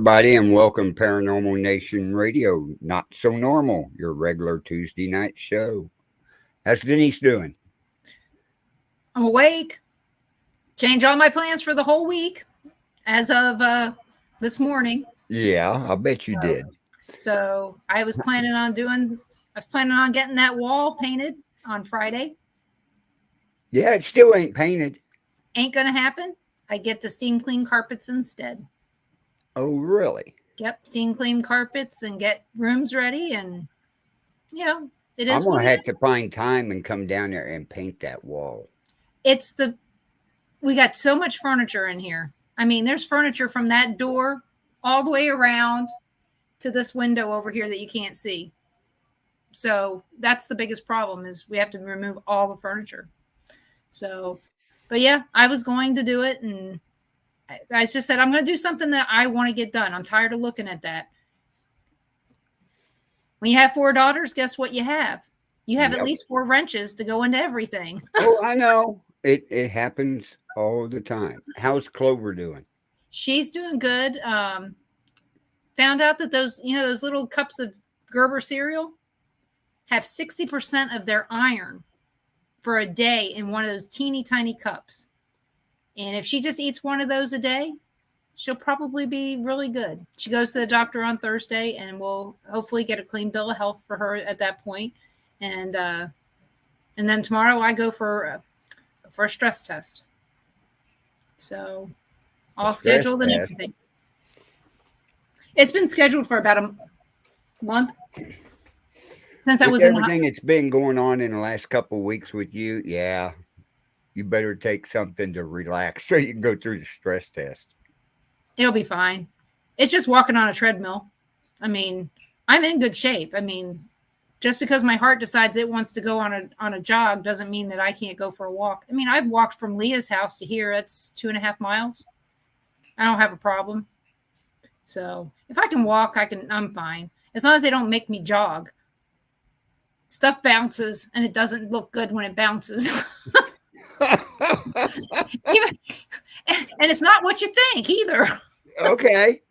everybody, and welcome Paranormal Nation Radio. Not so normal, your regular Tuesday night show. How's Denise doing? I'm awake. Change all my plans for the whole week as of this morning. Yeah, I bet you did. So I was planning on getting that wall painted on Friday. Yeah, it still ain't painted. Ain't gonna happen. I get the steam clean carpets instead. Oh, really? Yep, steam clean carpets and get rooms ready, and it is. I'm gonna have to find time and come down there and paint that wall. We got so much furniture in here. I mean, there's furniture from that door all the way around to this window over here that you can't see. So that's the biggest problem, is we have to remove all the furniture. So, but yeah, I was going to do it, and I just said, I'm going to do something that I want to get done. I'm tired of looking at that. When you have 4 daughters, guess what you have? You have at least 4 wrenches to go into everything. Oh, I know. It happens all the time. How's Clover doing? She's doing good. Found out that those little cups of Gerber cereal have 60% of their iron for a day in one of those teeny tiny cups. And if she just eats one of those a day, she'll probably be really good. She goes to the doctor on Thursday, and we'll hopefully get a clean bill of health for her at that point. And then tomorrow I go for a stress test. So all scheduled and everything. It's been scheduled for about a month since I was in everything that's been going on in the last couple of weeks with you. Yeah. You better take something to relax so you can go through the stress test. It'll be fine. It's just walking on a treadmill. I mean, I'm in good shape. I mean, just because my heart decides it wants to go on a jog doesn't mean that I can't go for a walk. I mean, I've walked from Leah's house to here. It's 2.5 miles. I don't have a problem. So if I can walk, I'm fine. As long as they don't make me jog. Stuff bounces, and it doesn't look good when it bounces. And it's not what you think either. Okay.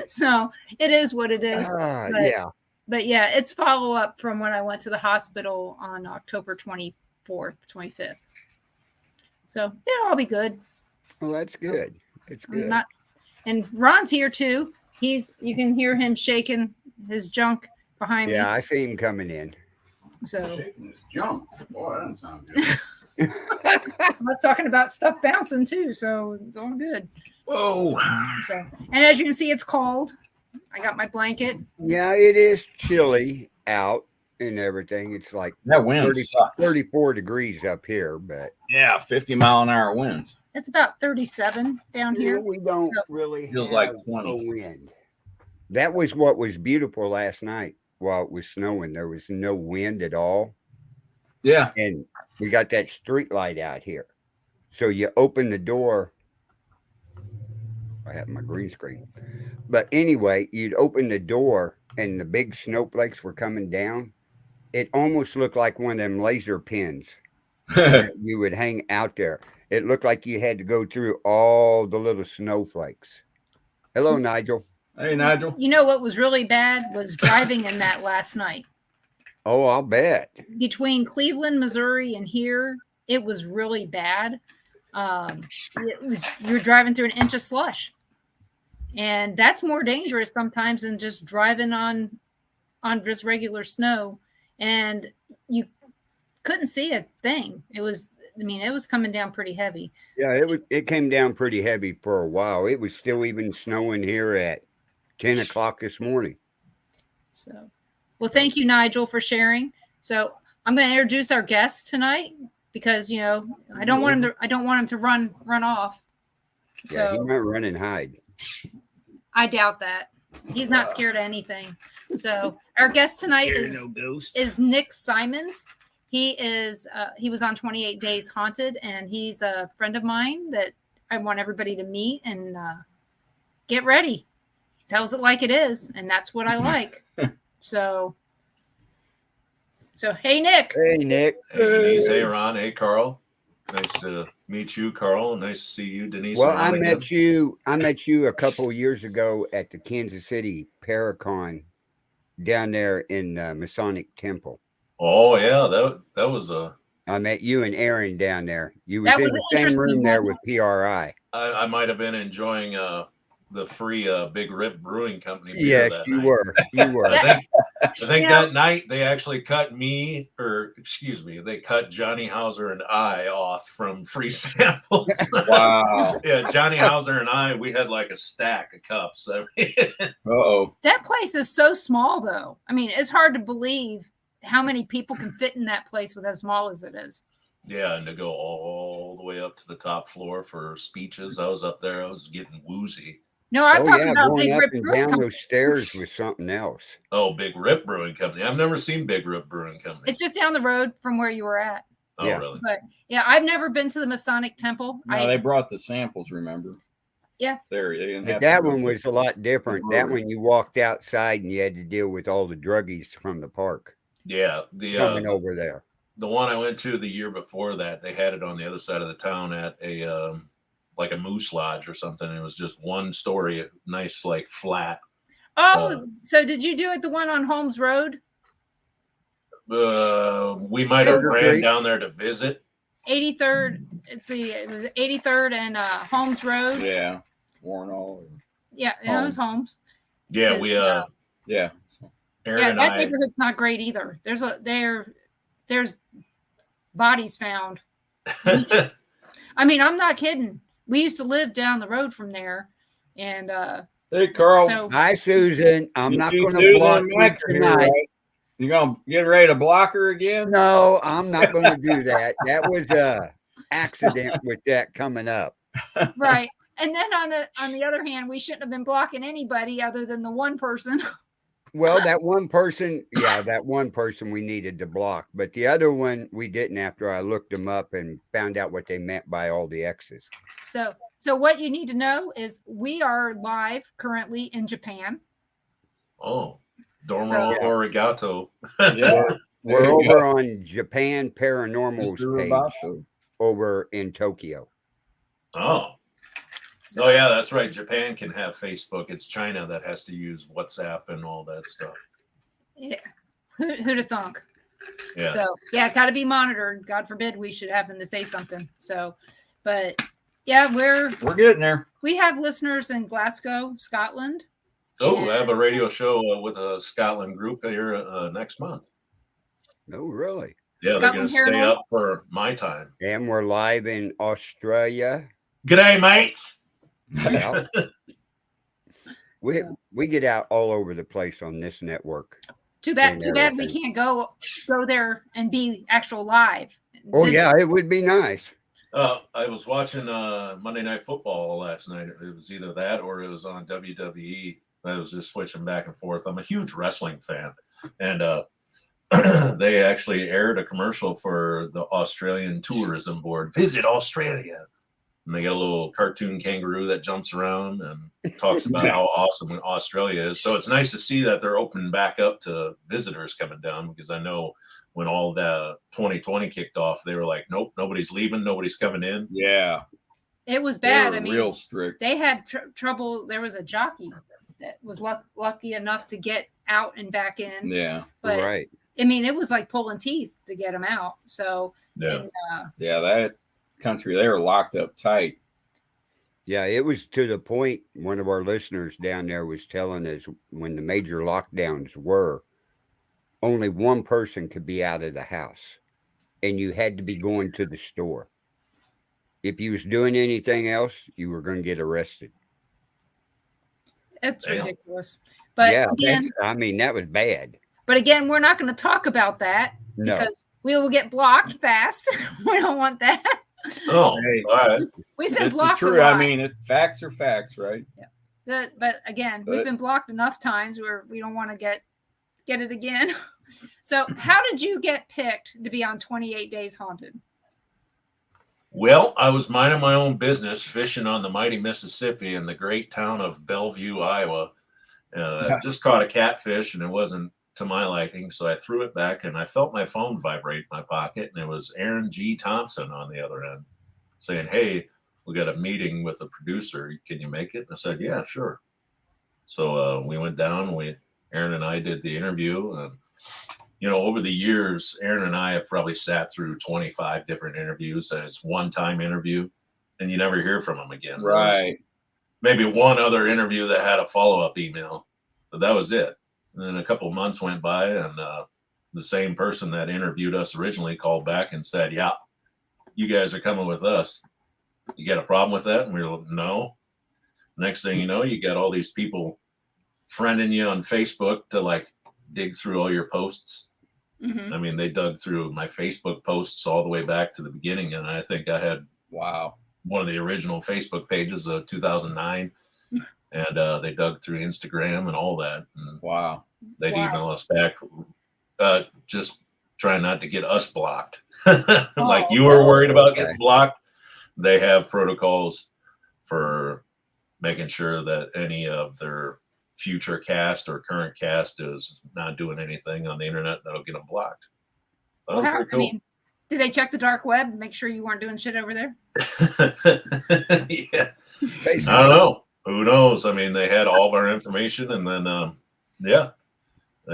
So it is what it is. But yeah, it's follow up from when I went to the hospital on October 24th, 25th. So yeah, I'll be good. Well, that's good. It's good. And Ron's here too. You can hear him shaking his junk behind me. Yeah, I see him coming in. So shaking his junk. Boy, that doesn't sound good. I was talking about stuff bouncing too, so it's all good. Whoa. So, and as you can see, it's cold. I got my blanket. Yeah, it is chilly out and everything. It's like that wind 34 degrees up here, but 50-mile-an-hour winds. It's about 37 down here. We don't really feels have like 20. a wind. That was what was beautiful last night while it was snowing. There was no wind at all. Yeah. And we got that street light out here. So you open the door. I have my green screen. But anyway, you'd open the door and the big snowflakes were coming down. It almost looked like one of them laser pins that you would hang out there. It looked like you had to go through all the little snowflakes. Hello, Nigel. Hey, Nigel. You know what was really bad was driving in that last night. Oh, I'll bet. Between Cleveland, Missouri, and here, it was really bad. You're driving through an inch of slush. And that's more dangerous sometimes than just driving on just regular snow. And you couldn't see a thing. It was coming down pretty heavy. Yeah, it came down pretty heavy for a while. It was still even snowing here at 10 o'clock this morning. So, well, thank you, Nigel, for sharing. So I'm going to introduce our guest tonight because, I don't want him to run off. So, yeah, he might run and hide. I doubt that. He's not scared of anything. So our guest tonight is Nick Simons. He was on 28 Days Haunted, and he's a friend of mine that I want everybody to meet and get ready. He tells it like it is, and that's what I like. So hey, Nick. Hey, Nick. Hey, Denise. Hey, Ron. Hey, Carl. Nice to meet you, Carl. Nice to see you, Denise. Well, and I Ron met again. you a couple years ago at the Kansas City Paracon down there in Masonic Temple. Oh yeah, that was a. I met you and Aaron down there. You was That in was the same interesting, room there wasn't with PRI. I might have been enjoying the free Big Rip Brewing Company beer Yes, that you night. were. You were. I think You know- that night they actually cut me, or excuse me, they cut Johnny Hauser and I off from free samples. Wow. Yeah, Johnny Hauser and I, we had like a stack of cups. I mean, Uh-oh. That place is so small, though. I mean, it's hard to believe how many people can fit in that place with as small as it is. yeah, and to go all the way up to the top floor for speeches, I was up there. I was getting woozy. No, I was talking yeah, about going Big up Rip and Brewing down Company. those stairs was something else. Oh, Big Rip Brewing Company. I've never seen Big Rip Brewing Company. It's just down the road from where you were at. Oh, yeah. really? But yeah, I've never been to the Masonic Temple. No, they brought the samples, remember? Yeah. There, they didn't But have that to go one to- was a lot different. That brewery. one you walked outside and you had to deal with all the druggies from the park Yeah, coming over there. the one I went to the year before that, they had it on the other side of the town at a like a moose lodge or something. It was just one story, nice like flat. Oh, so did you do it the one on Holmes Road? We might have Sugar ran Creek. down there to visit. 83rd. Let's see, it was 83rd and Holmes Road. Yeah. Warren all. Yeah, it was Holmes. Yeah, we Yeah. So, Aaron Yeah, and that I. neighborhood's not great either. There's bodies found. I mean, I'm not kidding. We used to live down the road from there, and hey, Carl. so Hi, Susan. I'm you not see going to Susan block and you Mike are here, tonight. right? You gonna get ready to block her again? No, I'm not going to do that. That was a accident with that coming up. right. And then on the other hand, we shouldn't have been blocking anybody other than the one person. Well, that one person we needed to block, but the other one we didn't after I looked them up and found out what they meant by all the X's. So what you need to know is we are live currently in Japan. Oh, Dormo So- Origato. Yeah. We're There you over on Japan Paranormal's Mr. page Roboto. over in Tokyo. Oh. So, Oh yeah, that's right. Japan can have Facebook. It's China that has to use WhatsApp and all that stuff. yeah. Who'd have thunk? Yeah. So yeah, got to be monitored. God forbid we should happen to say something. So, but yeah, We're getting there. we have listeners in Glasgow, Scotland. Oh, I have a radio show with a Scotland group here next month. Oh, really? Yeah, they're going Scotland to stay Paranormal? up for my time. And we're live in Australia. G'day, mates. Yeah. We So- we get out all over the place on this network. Too bad And we everything. can't go there and be actual live. Oh yeah, it would be nice. I was watching Monday Night Football last night. It was either that or it was on WWE. I was just switching back and forth. I'm a huge wrestling fan, and they actually aired a commercial for the Australian Tourism Board. Visit Australia. And they got a little cartoon kangaroo that jumps around and talks about how awesome Australia is. So it's nice to see that they're opening back up to visitors coming down, because I know when all the 2020 kicked off, they were like, nope, nobody's leaving, nobody's coming in. Yeah. It was They bad. were I mean, real strict. they had trouble. There was a jockey that was lucky enough to get out and back in. Yeah. But Right. I mean, it was like pulling teeth to get him out. So, Yeah. and, Yeah. That country, they were locked up tight. Yeah, it was to the point one of our listeners down there was telling us when the major lockdowns were, only one person could be out of the house, and you had to be going to the store. If you was doing anything else, you were going to get arrested. it's Damn. ridiculous. But yeah, again, I mean, that was bad. we're not going to talk about that No, because we will get blocked fast. We don't want that. Oh, Hey. all right. We've been It's the blocked. truth. A lot. I mean, facts are facts, right? But again, we've But- been blocked enough times where we don't want to get it again. So, how did you get picked to be on 28 Days Haunted? Well, I was minding my own business, fishing on the mighty Mississippi in the great town of Bellevue, Iowa. I just caught a catfish, and it wasn't to my liking. So I threw it back and I felt my phone vibrate in my pocket, and it was Aaron G. Thompson on the other end saying, "Hey, we got a meeting with a producer. Can you make it?" And I said, "Yeah, sure." So we went down, Aaron and I did the interview. And, over the years, Aaron and I have probably sat through 25 different interviews, and it's one-time interview, and you never hear from him again. Right. Maybe one other interview that had a follow-up email, but that was it. And then a couple of months went by, and the same person that interviewed us originally called back and said, "Yeah, you guys are coming with us. You got a problem with that?" And we were like, "No." Next thing you know, you got all these people friending you on Facebook to like dig through all your posts. Mm-hmm. I mean, they dug through my Facebook posts all the way back to the beginning. And I think I had one of the original Facebook pages of 2009. And they dug through Instagram and all that. And they'd email us back, just trying not to get us blocked. Like you were worried about getting blocked. They have protocols for making sure that any of their future cast or current cast is not doing anything on the internet that'll get them blocked. That was pretty cool. I mean, did they check the dark web and make sure you weren't doing shit over there? Yeah. I don't know. Who knows? I mean, they had all of our information, and then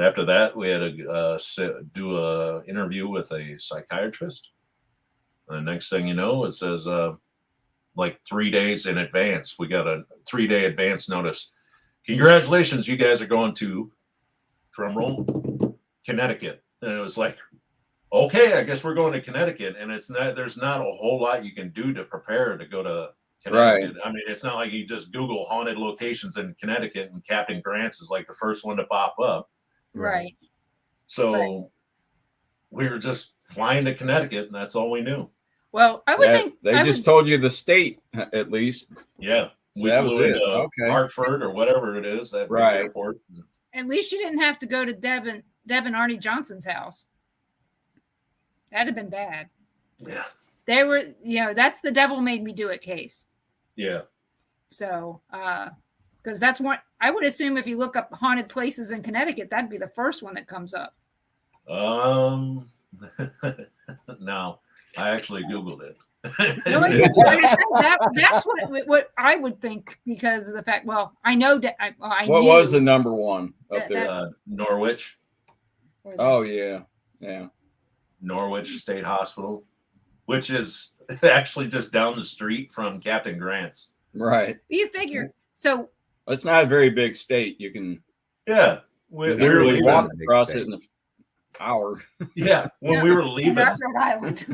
after that, we had to do a interview with a psychiatrist. And the next thing you know, it says like 3 days in advance, we got a 3-day advance notice. Congratulations, you guys are going to, drumroll, Connecticut. And it was like, okay, I guess we're going to Connecticut. And there's not a whole lot you can do to prepare to go to Connecticut. Right. I mean, it's not like you just Google haunted locations in Connecticut and Captain Grant's is like the first one to pop up. Right. So we were just flying to Connecticut, and that's all we knew. Well, I would think they just told you the state, at least. Yeah. So we flew into Hartford or whatever it is, that big airport. At least you didn't have to go to Deb and Arnie Johnson's house. That'd have been bad. Yeah. They were, that's the devil made me do it case. Yeah. So, because that's what I would assume if you look up haunted places in Connecticut, that'd be the first one that comes up. No, I actually Googled it. That's what I would think because of the fact. Well, I know that what was the number one up there? Norwich. Oh yeah. Norwich State Hospital, which is actually just down the street from Captain Grant's. Right. You figure so. It's not a very big state. You can. Yeah, we really walk across it in an hour. Yeah, when we were leaving, that's Rhode Island.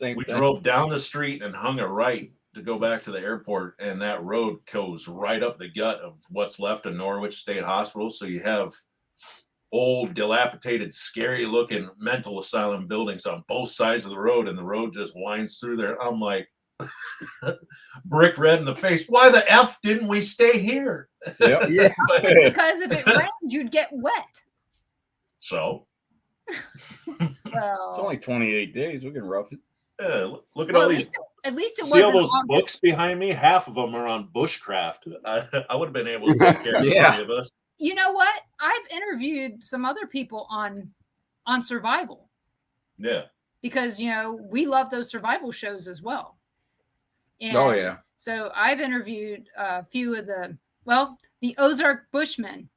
We drove down the street and hung a right to go back to the airport, and that road goes right up the gut of what's left of Norwich State Hospital. So you have old, dilapidated, scary-looking mental asylum buildings on both sides of the road, and the road just winds through there. I'm like, brick red in the face. Why the F didn't we stay here? Yep. Yeah. Because if it rained, you'd get wet. So? Well, it's only 28 days. We can rough it. Yeah, look at all these. At least it see all those August. books behind me? Half of them are on bushcraft. I would have been able to take care of any of us. You know what? I've interviewed some other people on survival. Yeah. Because, we love those survival shows as well. And oh, yeah. So I've interviewed a few of the Ozark Bushmen,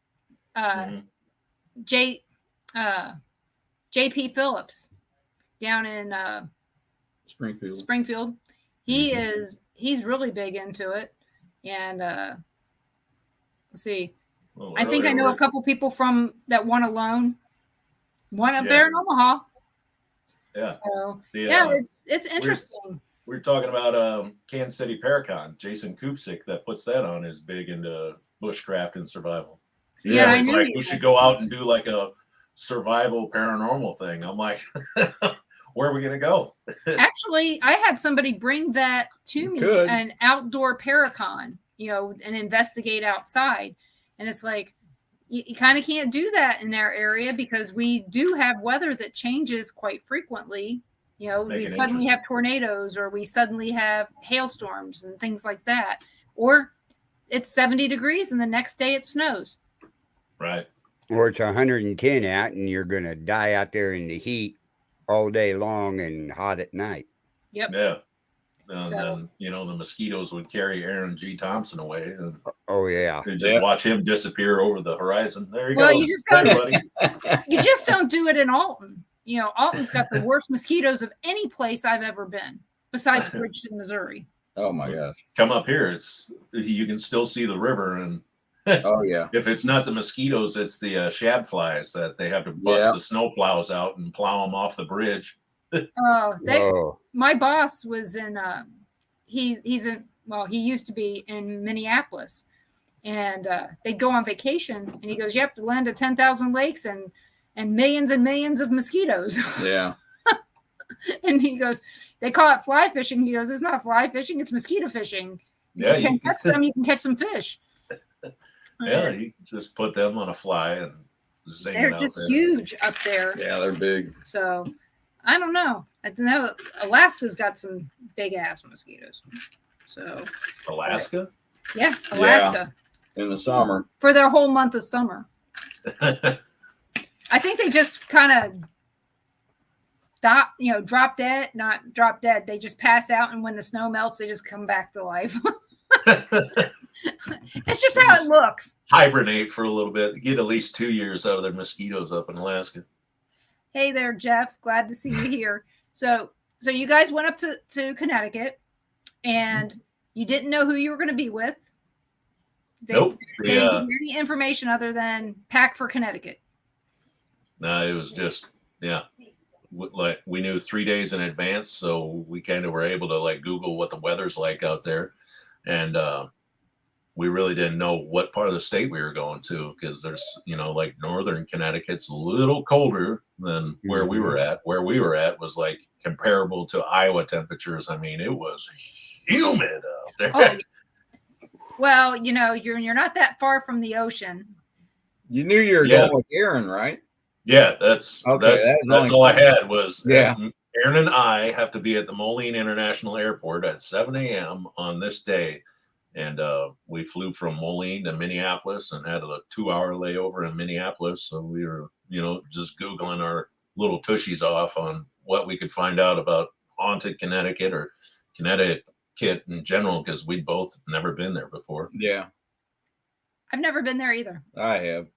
J.P. Phillips down in Springfield. He's really big into it. And let's see. Well, I think I know a couple people from that one alone. One up there in Omaha. Yeah. So it's interesting. We're talking about Kansas City Paracon. Jason Kupsik that puts that on is big into bushcraft and survival. Yeah, it's like we should go out and do like a survival paranormal thing. I'm like, where are we gonna go? Actually, I had somebody bring that to me, an outdoor Paracon, and investigate outside. And it's like you kind of can't do that in our area because we do have weather that changes quite frequently. We suddenly have tornadoes or we suddenly have hailstorms and things like that. Or it's 70 degrees and the next day it snows. Right. or it's 110 out, and you're going to die out there in the heat all day long and hot at night. Yep. Yeah. And So- then, the mosquitoes would carry Aaron G. Thompson away. And Oh, yeah. you just watch him disappear over the horizon. There he Well, goes. you just Bye, don't- buddy. You just don't do it in Alton. Alton's got the worst mosquitoes of any place I've ever been, besides Bridgeton, Missouri. Oh my gosh. Come up here. You can still see the river. And Oh yeah. if it's not the mosquitoes, it's the shad flies that they have to bust the snow plows out and plow them off the bridge. Oh, My boss was in he used to be in Minneapolis, and they'd go on vacation, and he goes, you have to land to 10,000 lakes and millions of mosquitoes. Yeah. And he goes, they call it fly fishing. He goes, it's not fly fishing, it's mosquito fishing. Yeah, You can catch some, you can catch some fish. Yeah, you just put them on a fly and zing They're it out just there. huge up there. Yeah, they're big. So I don't know. I know Alaska's got some big ass mosquitoes. So Alaska? yeah, Alaska In the summer. for their whole month of summer. I think they just kind of drop dead, not drop dead. They just pass out, and when the snow melts, they just come back to life. It's just how it looks. Hibernate for a little bit. Get at least 2 years out of their mosquitoes up in Alaska. Hey there, Jeff. Glad to see you here. So you guys went up to Connecticut, and you didn't know who you were going to be with. Nope. They didn't give you any information other than pack for Connecticut. No, it was just, like we knew 3 days in advance, so we kind of were able to like Google what the weather's like out there, and we really didn't know what part of the state we were going to, because there's like northern Connecticut's a little colder than where we were at. Where we were at was like comparable to Iowa temperatures. I mean, it was humid out there. Oh, well, you're not that far from the ocean. You knew you were going with Aaron, right? Yeah, that's Okay, that's all I had was Yeah. Aaron and I have to be at the Moline International Airport at 7 a.m. on this day. And we flew from Moline to Minneapolis and had a 2-hour layover in Minneapolis. So we were, just Googling our little tushies off on what we could find out about haunted Connecticut or Connecticut in general, because we'd both never been there before. Yeah, I've never been there either. I have.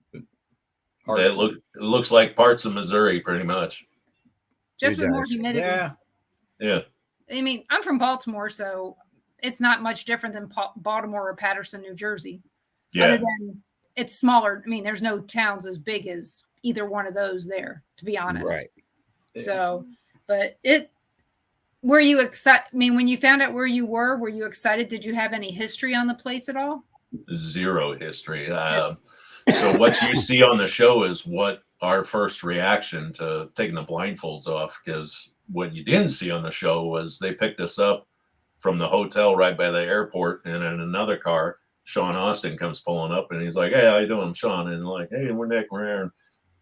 It looks like parts of Missouri, pretty much. Just It with more does. humidity. Yeah. Yeah. I mean, I'm from Baltimore, so it's not much different than Baltimore or Patterson, New Jersey. Yeah. Other than it's smaller. I mean, there's no towns as big as either one of those there, to be honest. right. So, but were you excited? I mean, when you found out where you were you excited? Did you have any history on the place at all? Zero history. So what you see on the show is what our first reaction to taking the blindfolds off, because what you didn't see on the show was they picked us up from the hotel right by the airport, and in another car, Sean Austin comes pulling up, and he's like, "Hey, how you doing, I'm Sean?" And like, "Hey, we're Nick, we're Aaron."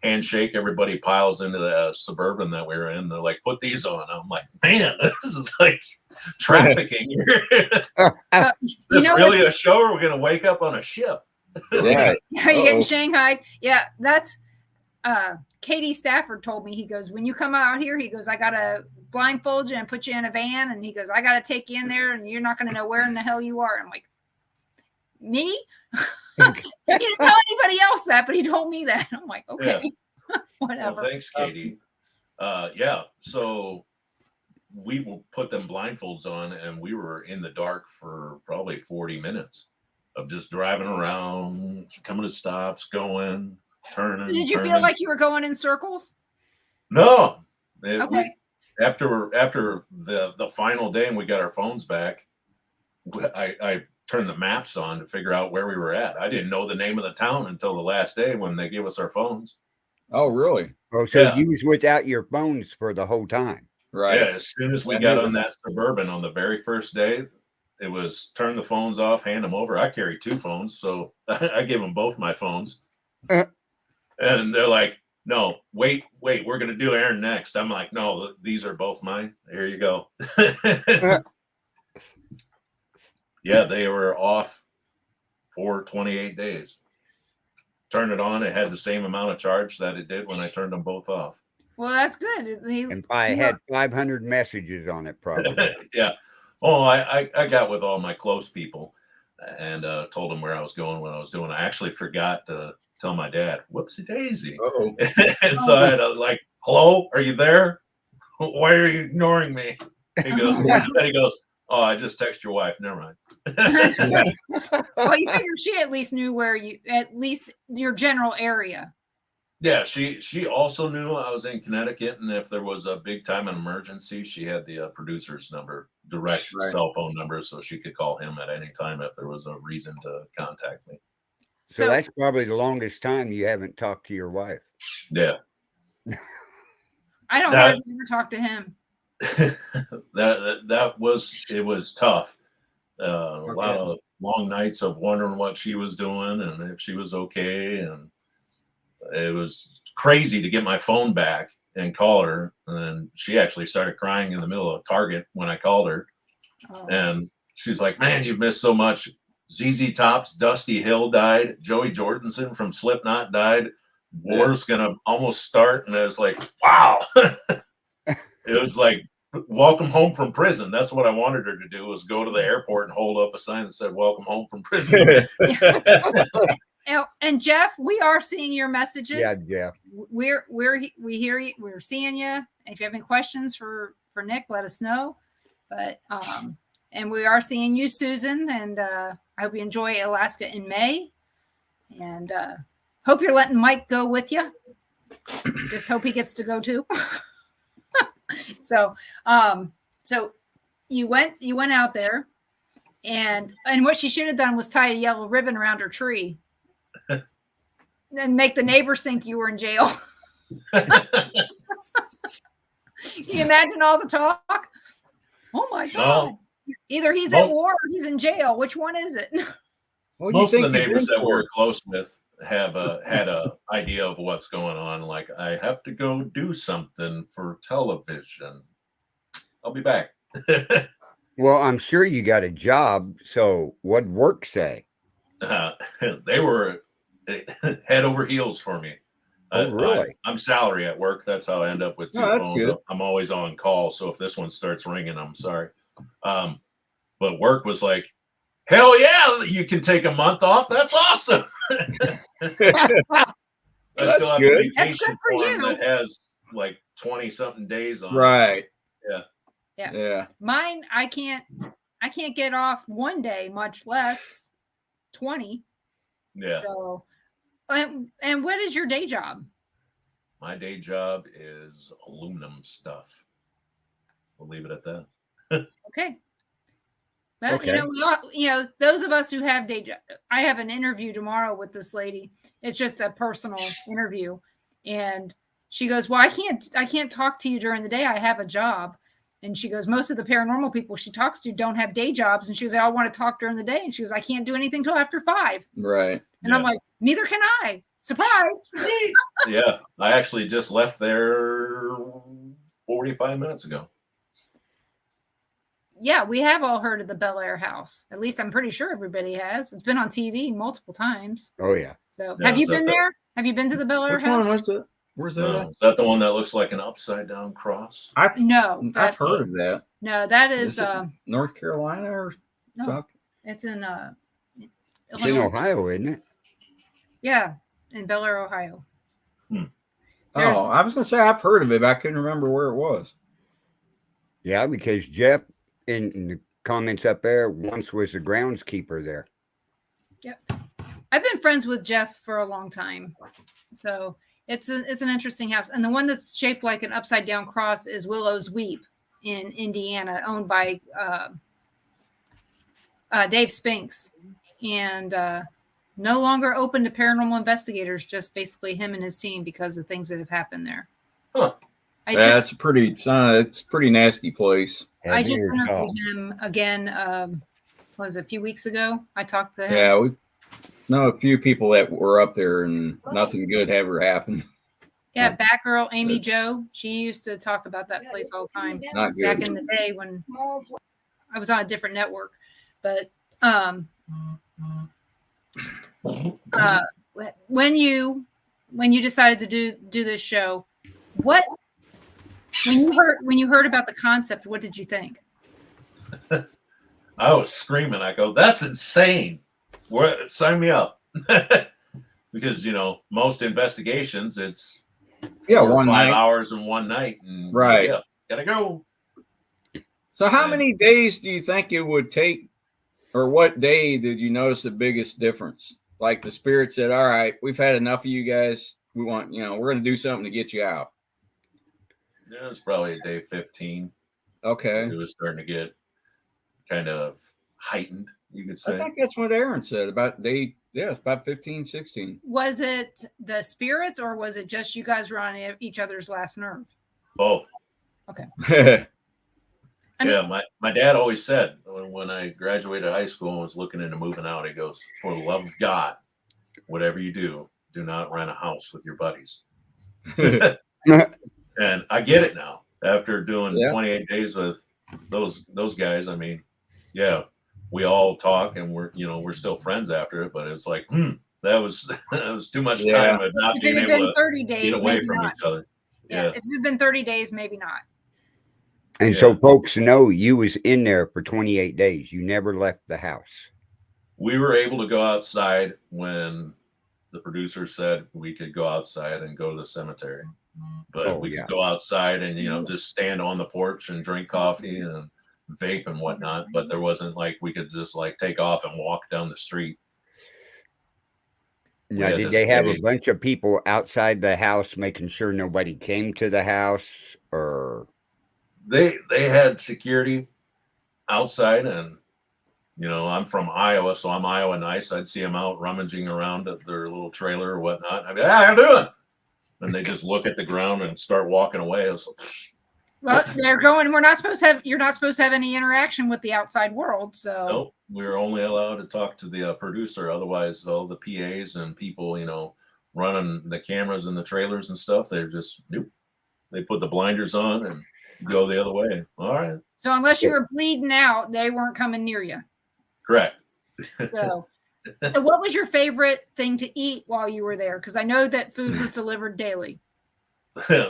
Handshake, everybody piles into the Suburban that we were in. They're like, "Put these on." I'm like, "Man, this is like trafficking here." Is really a show, or we're gonna wake up on a ship? Yeah. Are you getting Shanghai? Yeah, that's Katie Stafford told me. He goes, when you come out here, he goes, I gotta blindfold you and put you in a van, and he goes, I gotta take you in there, and you're not gonna know where in the hell you are. I'm like, me? He didn't tell anybody else that, but he told me that. I'm like, okay, whatever. Well, thanks, Katie. Yeah, so we will put them blindfolds on, and we were in the dark for probably 40 minutes of just driving around, coming to stops, going, turning. So did you turning. feel like you were going in circles? No. Okay. After the final day and we got our phones back, I turned the maps on to figure out where we were at. I didn't know the name of the town until the last day when they gave us our phones. Oh, really? Oh, so Yeah. you was without your phones for the whole time. Right. Yeah, as soon as we got on that Suburban on the very first day, it was turn the phones off, hand them over. I carry 2 phones, so I gave them both my phones. And they're like, no, wait, we're going to do Aaron next. I'm like, no, these are both mine. Here you go. Yeah, they were off for 28 days. turned it on, it had the same amount of charge that it did when I turned them both off. Well, that's good. And I had 500 messages on it, probably. Yeah. Oh, I got with all my close people and told them where I was going, what I was doing. I actually forgot to tell my dad. Whoopsie daisy. Oh, And so I had to like, hello, are you there? Why are you ignoring me? He goes, oh, I just text your wife. Never mind. Well, you figure she at least knew at least your general area. Yeah, she also knew I was in Connecticut, and if there was a big time emergency, she had the producer's number, direct cell phone number, so she could call him at any time if there was a reason to contact me. So that's probably the longest time you haven't talked to your wife. Yeah. I don't ever talk to him. It was tough. A lot of long nights of wondering what she was doing and if she was okay, and it was crazy to get my phone back and call her. And then she actually started crying in the middle of Target when I called her. Oh. And she's like, man, you've missed so much. ZZ Top's Dusty Hill died. Joey Jordison from Slipknot died. War's gonna almost start. And I was like, wow. It was like, welcome home from prison. That's what I wanted her to do, was go to the airport and hold up a sign that said, welcome home from prison. And Jeff, we are seeing your messages. Yeah, Jeff. We hear you. We're seeing you. If you have any questions for Nick, let us know. But and we are seeing you, Susan. And I hope you enjoy Alaska in May. And hope you're letting Mike go with you. Just hope he gets to go too. So you went out there, and what she should have done was tie a yellow ribbon around her tree. And make the neighbors think you were in jail. Can you imagine all the talk? Oh my God. No. Either he's at war or he's in jail. Which one is it? Most of the neighbors that we're close with have had a idea of what's going on. Like, I have to go do something for television. I'll be back. Well, I'm sure you got a job. So what'd work say? They were head over heels for me. Oh, really? I'm salary at work. That's how I end up with two phones. Good. I'm always on call. So if this one starts ringing, I'm sorry. But work was like, hell yeah, you can take a month off. That's awesome. I still have a vacation form that has like 20 something days on it. Yeah. Mine, I can't get off one day, much less 20. Yeah. So, and what is your day job? My day job is aluminum stuff. We'll leave it at that. Okay. Well, okay. Those of us who have day job, I have an interview tomorrow with this lady. It's just a personal interview. And she goes, well, I can't talk to you during the day. I have a job. And she goes, most of the paranormal people she talks to don't have day jobs. And she goes, I want to talk during the day. And she goes, I can't do anything till after 5. Right. And I'm like, neither can I. Surprise. Yeah. I actually just left there 45 minutes ago. Yeah, we have all heard of the Bel Air house. At least I'm pretty sure everybody has. It's been on TV multiple times. Oh, yeah. So have you been there? Have you been to the Bel Air house? Where's that? Is that the one that looks like an upside down cross? I've heard of that. No, that is North Carolina or South? It's in it's in Ohio, isn't it? Yeah, in Bel Air, Ohio. Oh, I was gonna say I've heard of it, but I couldn't remember where it was. Yeah, because Jeff in the comments up there once was the groundskeeper there. Yep. I've been friends with Jeff for a long time. So it's an interesting house. And the one that's shaped like an upside down cross is Willow's Weep in Indiana, owned by Dave Spinks. And no longer open to paranormal investigators, just basically him and his team because of things that have happened there. Huh. It's a pretty nasty place. I just interviewed him again, was it a few weeks ago? I talked to him. Yeah, we know a few people that were up there and nothing good ever happened. Yeah, Batgirl Amy Jo, she used to talk about that place all the time. Not good. Back in the day when I was on a different network. But when you decided to do this show, when you heard about the concept, what did you think? I was screaming. I go, "That's insane! Sign me up!" Because most investigations, it's 4 or 5 hours in one night, and right, gotta go. So, how many days do you think it would take, or what day did you notice the biggest difference? Like the spirit said, "All right, we've had enough of you guys. We want, we're going to do something to get you out." Yeah, it was probably day 15. Okay, it was starting to get kind of heightened, you could say. I think that's what Aaron said about it's about 15, 16. Was it the spirits, or was it just you guys were on each other's last nerve? Both. Okay. My dad always said when I graduated high school and was looking into moving out, he goes, "For the love of God, whatever you do not rent a house with your buddies." And I get it now after doing 28 days with those guys. I mean, we all talk and we're still friends after it, but it's like, that was too much time of not being able to 30 days, get away from each other. Yeah, if it had been 30 days, maybe not. And so folks know you was in there for 28 days. You never left the house. We were able to go outside when the producer said we could go outside and go to the cemetery. But we could go outside and, just stand on the porch and drink coffee and vape and whatnot. But there wasn't like we could just like take off and walk down the street. Now, did they have a bunch of people outside the house making sure nobody came to the house, or? They had security outside, and I'm from Iowa, so I'm Iowa nice. I'd see them out rummaging around at their little trailer or whatnot. I'd be like, "How you doing?" And they just look at the ground and start walking away. I was like, well, they're going. You're not supposed to have any interaction with the outside world. So nope, we're only allowed to talk to the producer. Otherwise, all the PAs and people, running the cameras and the trailers and stuff, they're just nope. They put the blinders on and go the other way. All right. So unless you were bleeding out, they weren't coming near you. Correct. So what was your favorite thing to eat while you were there? Because I know that food was delivered daily.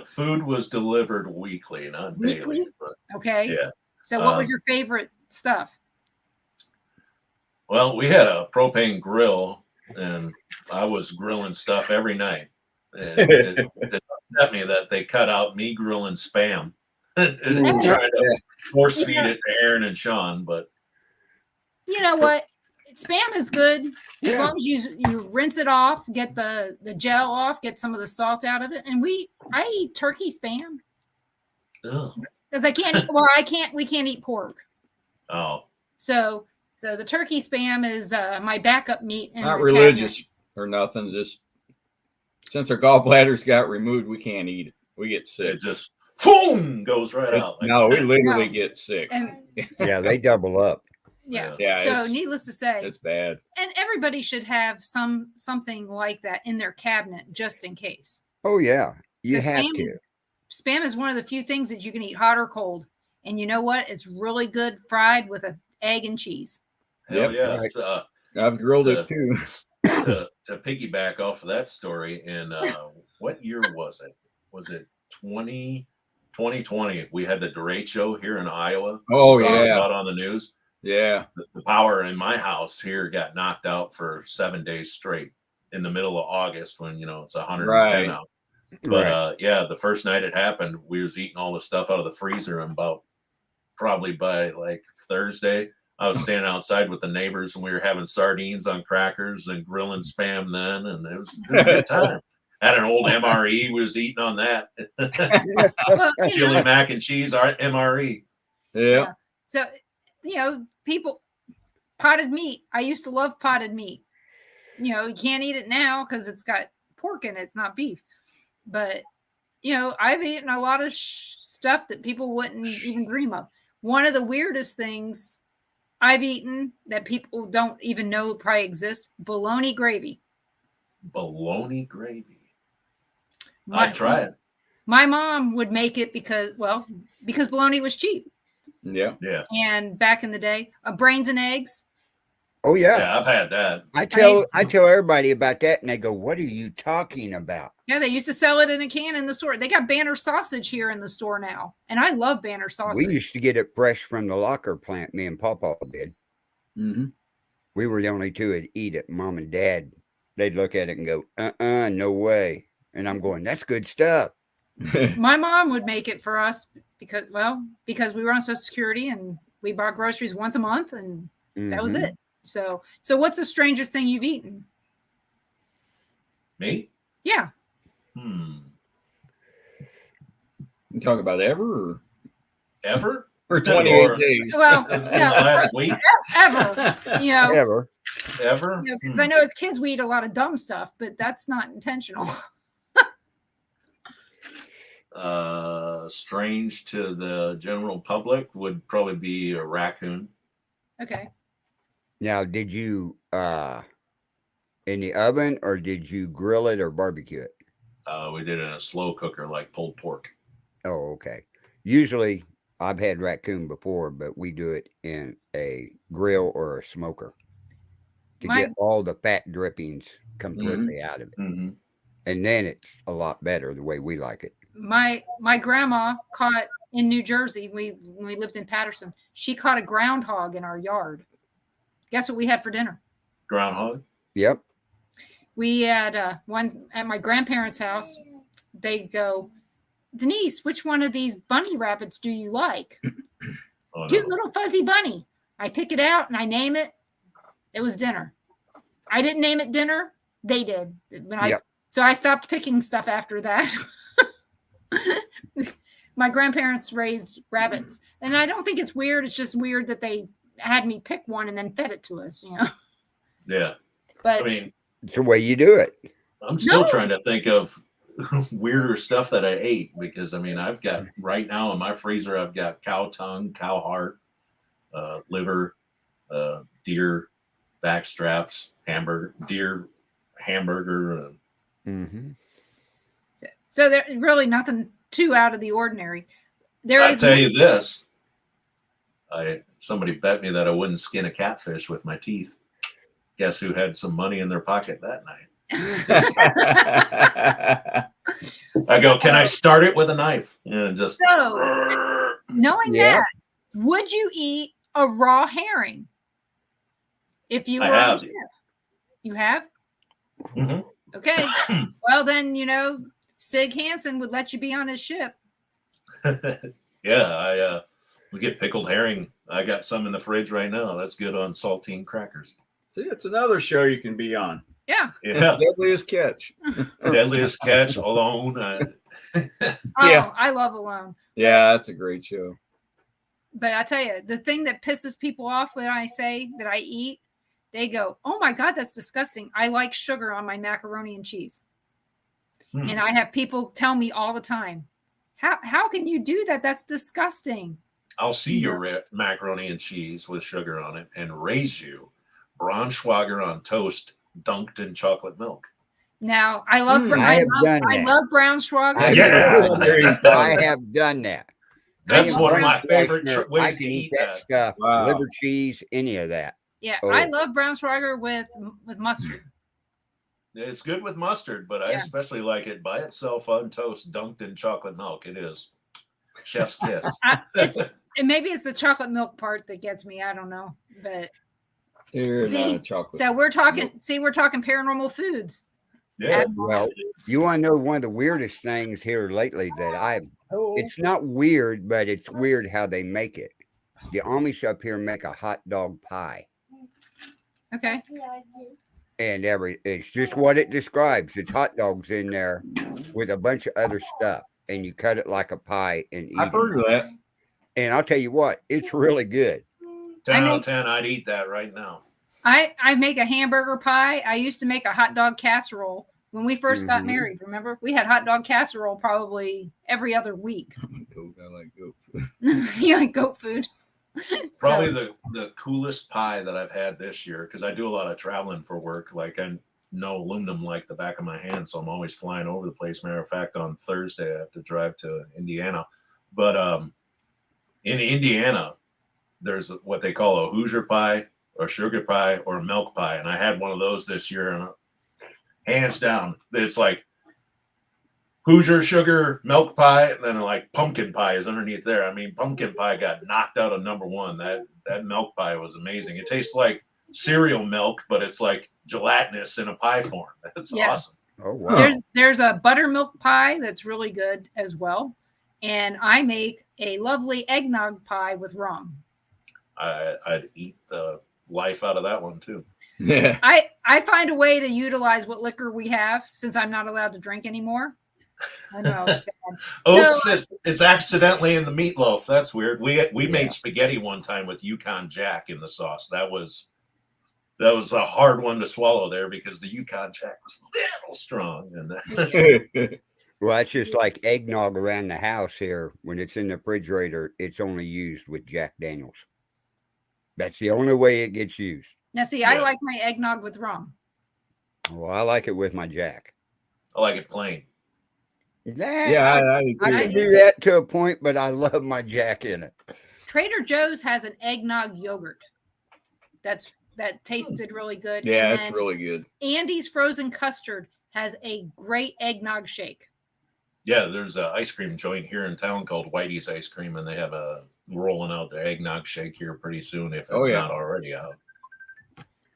Food was delivered weekly, not daily. But, okay. Yeah. So what was your favorite stuff? Well, we had a propane grill, and I was grilling stuff every night. And it upset me that they cut out me grilling Spam. And trying to force feed it to Aaron and Sean, but you know what? Spam is good as long as you rinse it off, get the gel off, get some of the salt out of it. And I eat turkey Spam because I can't eat. Well, we can't eat pork. Oh, So the turkey Spam is my backup meat. Not religious or nothing. Just since our gallbladders got removed, we can't eat it. We get sick. It just boom goes right out. No, we literally get sick. They double up. Yeah. So needless to say, it's bad. And everybody should have something like that in their cabinet just in case. Oh yeah, you have to. Spam is one of the few things that you can eat hot or cold, and you know what? It's really good fried with an egg and cheese. Hell yeah! Right. I've grilled it too. to piggyback off of that story, in what year was it? Was it 2020? We had the derecho here in Iowa. Oh yeah, out on the news. Yeah, the power in my house here got knocked out for 7 days straight in the middle of August when it's 110 out. But the first night it happened, we was eating all the stuff out of the freezer, and probably by like Thursday, I was standing outside with the neighbors, and we were having sardines on crackers and grilling Spam then, and it was a good time. Had an old MRE, we was eating on that. Chili mac and cheese, our MRE. Yeah. So, people, potted meat. I used to love potted meat. You can't eat it now because it's got pork in it. It's not beef. But, I've eaten a lot of stuff that people wouldn't even dream of. One of the weirdest things I've eaten that people don't even know probably exists, bologna gravy. Bologna gravy. I'd try it. My mom would make it because bologna was cheap. Yeah. And back in the day, brains and eggs. Oh yeah. Yeah, I've had that. I tell everybody about that, and they go, "What are you talking about?" Yeah, they used to sell it in a can in the store. They got Banner sausage here in the store now, and I love Banner sausage. We used to get it fresh from the locker plant. Me and Papa did. Mm-hmm. We were the only two that'd eat it. Mom and Dad, they'd look at it and go, no way. And I'm going, that's good stuff. My mom would make it for us because we were on Social Security and we bought groceries once a month, and that was it. So what's the strangest thing you've eaten? Me? Yeah. You talk about ever or 28 days? Well, last week. Ever. Ever. Because I know as kids we eat a lot of dumb stuff, but that's not intentional. Strange to the general public would probably be a raccoon. Okay. Now, did you in the oven, or did you grill it or barbecue it? We did it in a slow cooker, like pulled pork. Oh, okay. Usually, I've had raccoon before, but we do it in a grill or a smoker to get all the fat drippings completely out of it. Mm-hmm. And then it's a lot better the way we like it. My grandma caught in New Jersey. When we lived in Patterson, she caught a groundhog in our yard. Guess what we had for dinner? Groundhog. Yep. We had one at my grandparents' house. They go, Denise, which one of these bunny rabbits do you like? Oh, Cute little fuzzy bunny. I pick it out and I name it. It was dinner. I didn't name it dinner. They did. So I stopped picking stuff after that. My grandparents raised rabbits, and I don't think it's weird. It's just weird that they had me pick one and then fed it to us, Yeah. But I mean, it's the way you do it. I'm still trying to think of weirder stuff that I ate, because I mean, I've got right now in my freezer, I've got cow tongue, cow heart, liver, deer back straps, deer hamburger. So there's really nothing too out of the ordinary. I'll tell you this. Somebody bet me that I wouldn't skin a catfish with my teeth. Guess who had some money in their pocket that night? I go, can I start it with a knife? And just knowing that, would you eat a raw herring if you were on a ship? You have? Mm-hmm. Okay. Well, then, Sig Hansen would let you be on his ship. Yeah, we get pickled herring. I got some in the fridge right now. That's good on saltine crackers. See, it's another show you can be on. Yeah. Deadliest Catch. Deadliest Catch, Alone. I love Alone. Yeah, that's a great show. But I tell you, the thing that pisses people off when I say that I eat, they go, oh my God, that's disgusting. I like sugar on my macaroni and cheese. And I have people tell me all the time, how can you do that? That's disgusting. I'll see your macaroni and cheese with sugar on it and raise you Braunschweiger on toast dunked in chocolate milk. Now, I love I love Braunschweiger. I have done that. That's one of my favorite ways I to can eat that stuff. Wow. Liver cheese, any of that. Yeah, I love Braunschweiger with mustard. It's good with mustard, but I especially like it by itself on toast, dunked in chocolate milk. It is chef's kiss. And maybe it's the chocolate milk part that gets me. I don't know, but chocolate. So we're talking. We're talking paranormal foods. Yeah. Well, you want to know one of the weirdest things here lately that it's not weird, but it's weird how they make it. The Amish up here make a hot dog pie. Okay. And it's just what it describes. It's hot dogs in there with a bunch of other stuff, and you cut it like a pie and eat it. I've heard of that. And I'll tell you what, it's really good. 10 out of 10, I'd eat that right now. I make a hamburger pie. I used to make a hot dog casserole when we first got married. Remember, we had hot dog casserole probably every other week. I like goat food. You like goat food? Probably the coolest pie that I've had this year, because I do a lot of traveling for work. Like, I know aluminum like the back of my hand, so I'm always flying over the place. Matter of fact, on Thursday I have to drive to Indiana. But in Indiana, there's what they call a Hoosier pie, or sugar pie or milk pie. And I had one of those this year, and hands down, it's like Hoosier sugar milk pie, and then like pumpkin pie is underneath there. I mean, pumpkin pie got knocked out of number one. That milk pie was amazing. It tastes like cereal milk, but it's like gelatinous in a pie form. That's awesome. Oh wow. There's a buttermilk pie that's really good as well. And I make a lovely eggnog pie with rum. I'd eat the life out of that one too. Yeah. I find a way to utilize what liquor we have since I'm not allowed to drink anymore. I know. It's sad. Oops, it's accidentally in the meatloaf. That's weird. We made spaghetti one time with Yukon Jack in the sauce. That was a hard one to swallow there because the Yukon Jack was a little strong. And Well, that's just like eggnog around the house here. When it's in the refrigerator, it's only used with Jack Daniels. That's the only way it gets used. Now, see, I like my eggnog with rum. Well, I like it with my Jack. I like it plain. I can do that to a point, but I love my Jack in it. Trader Joe's has an eggnog yogurt. That tasted really good. Yeah, And it's then really good. Andy's frozen custard has a great eggnog shake. Yeah, there's an ice cream joint here in town called Whitey's Ice Cream, and they have a rolling out their eggnog shake here pretty soon if it's not already out.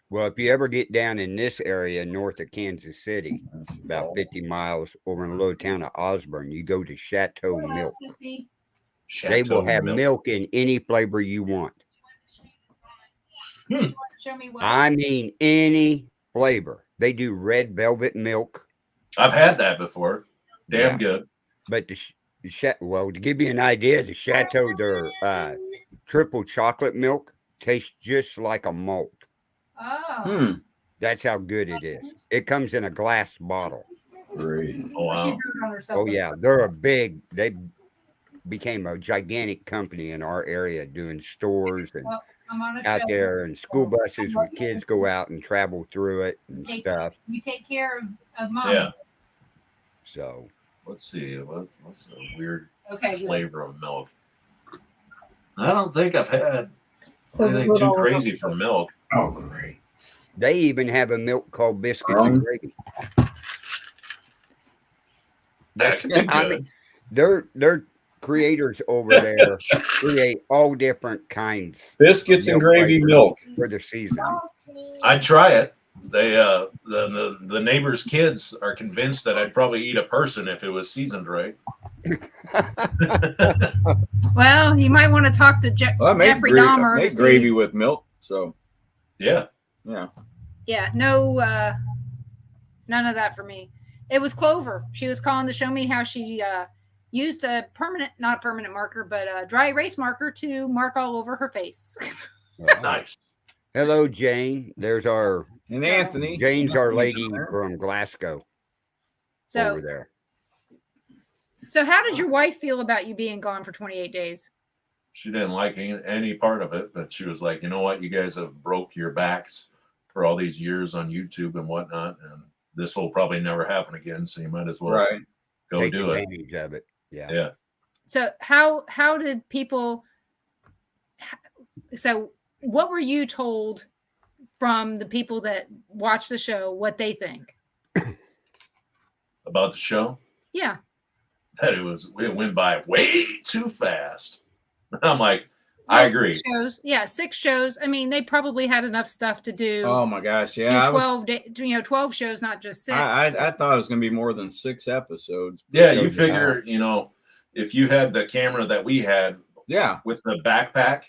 Well, if you ever get down in this area north of Kansas City, about 50 miles over in the little town of Osborne, you go to Chateau Milk. They will have milk in any flavor you want. Show me what. I mean, any flavor. They do red velvet milk. I've had that before. Damn good. But well, to give you an idea, the Chateau, their triple chocolate milk tastes just like a malt. Oh. That's how good it is. It comes in a glass bottle. Great. Oh, wow. Oh, yeah. They became a gigantic company in our area doing stores and out there and school buses where kids go out and travel through it and stuff. You take care of mom. Yeah. So let's see. What's the weird Okay, flavor of milk? I don't think I've had anything too crazy for milk. Oh, great. they even have a milk called biscuits and gravy. That could be good. I mean, their creators over there create all different kinds Biscuits and gravy milk for the season. I'd try it. They the neighbors' kids are convinced that I'd probably eat a person if it was seasoned right. Well, you might want to talk to Jeffrey Dahmer. I make gravy with milk, so yeah. Yeah, no, none of that for me. It was Clover. She was calling to show me how she used not a permanent marker, but a dry erase marker to mark all over her face. Nice. Hello, Jane. There's our and Anthony. Jane's our lady from Glasgow. Over there. So how did your wife feel about you being gone for 28 days? She didn't like any part of it, but she was like, you know what? You guys have broke your backs for all these years on YouTube and whatnot, and this will probably never happen again. So you might as well go take do advantage of it. Yeah. So how did people? So what were you told from the people that watch the show? What they think about the show? Yeah. That it went by way too fast. I'm like, I agree. 6 shows. I mean, they probably had enough stuff to do. Oh my gosh, yeah. 12 shows, not just 6. I thought it was going to be more than 6 episodes. Yeah, you figure, if you had the camera that we had, with the backpack,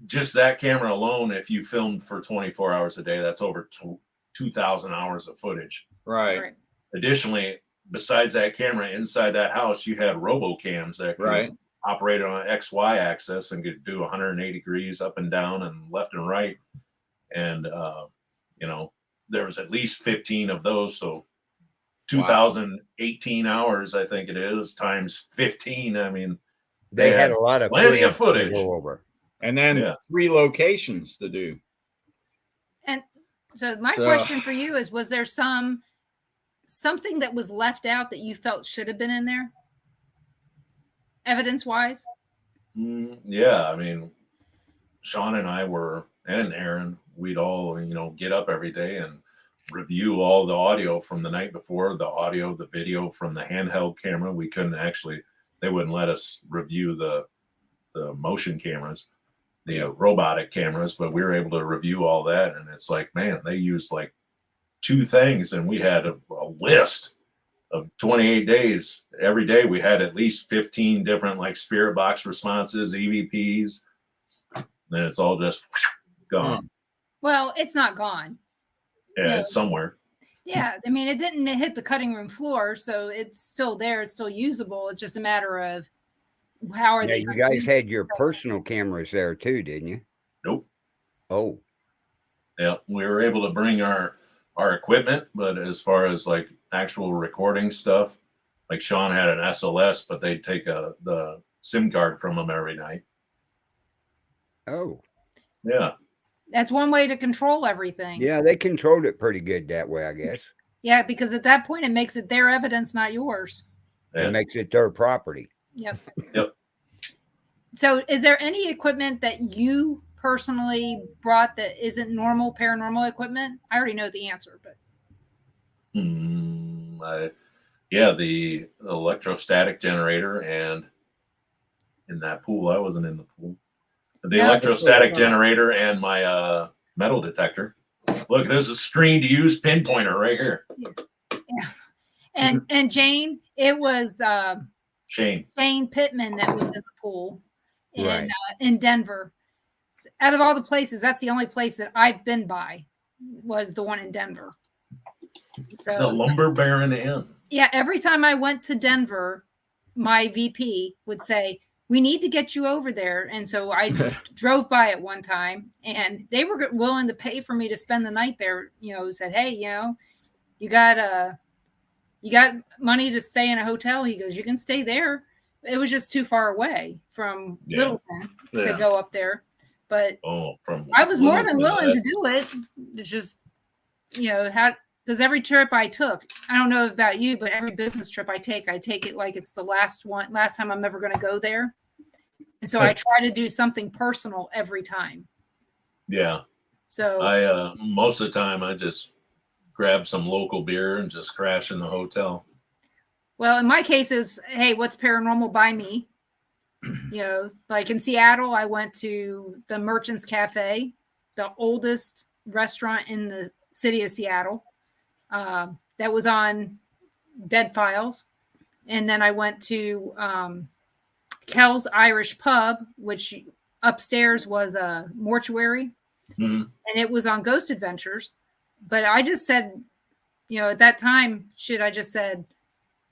just that camera alone, if you filmed for 24 hours a day, that's over 2,000 hours of footage. Right. Additionally, besides that camera inside that house, you had RoboCams that could operate on an XY axis and could do 180 degrees up and down and left and right. And, there was at least 15 of those. So 2,018 hours, I think it is, times 15. I mean, they had a lot of plenty of footage to go over. And then 3 locations to do. And so my question for you is, was there something that was left out that you felt should have been in there? Evidence-wise? Yeah. I mean, Sean and I were and Aaron, we'd all, get up every day and review all the audio from the night before, the audio, the video from the handheld camera. We couldn't actually, they wouldn't let us review the motion cameras, the robotic cameras, but we were able to review all that. And it's like, man, they used like 2 things, and we had a list of 28 days. Every day we had at least 15 different like spirit box responses, EVPs. And it's all just gone. Well, it's not gone. Yeah, it's somewhere. Yeah, I mean, it didn't hit the cutting room floor, so it's still there. It's still usable. It's just a matter of how are they. You guys had your personal cameras there too, didn't you? Nope. Oh. Yeah, we were able to bring our equipment, but as far as like actual recording stuff, like Sean had an SLS, but they'd take the SIM card from him every night. Oh. Yeah. That's one way to control everything. Yeah, they controlled it pretty good that way, I guess. Yeah, because at that point, it makes it their evidence, not yours. Yeah. It makes it their property. Yep. Yep. So is there any equipment that you personally brought that isn't normal paranormal equipment? I already know the answer, but. The electrostatic generator, and in that pool, I wasn't in the pool. The electrostatic generator and my metal detector. Look, there's a screen to use pinpointer right here. Yeah. And Jane, it was Shane Pittman that was in the pool in Denver. Out of all the places, that's the only place that I've been by was the one in Denver. So the Lumber Baron Inn. Yeah, every time I went to Denver, my VP would say, we need to get you over there. And so I drove by it one time, and they were willing to pay for me to spend the night there. Said, hey, you got money to stay in a hotel. He goes, you can stay there. It was just too far away from Littleton to go up there. But I was more than willing to do it. It's just, because every trip I took, I don't know about you, but every business trip I take it like it's the last time I'm ever going to go there. And so I try to do something personal every time. Yeah. So I, most of the time I just grab some local beer and just crash in the hotel. Well, in my case, it was, hey, what's paranormal by me? Like in Seattle, I went to the Merchants Cafe, the oldest restaurant in the city of Seattle. That was on Dead Files. And then I went to Kel's Irish Pub, which upstairs was a mortuary. Mm-hmm. And it was on Ghost Adventures. But I just said, at that time, I just said,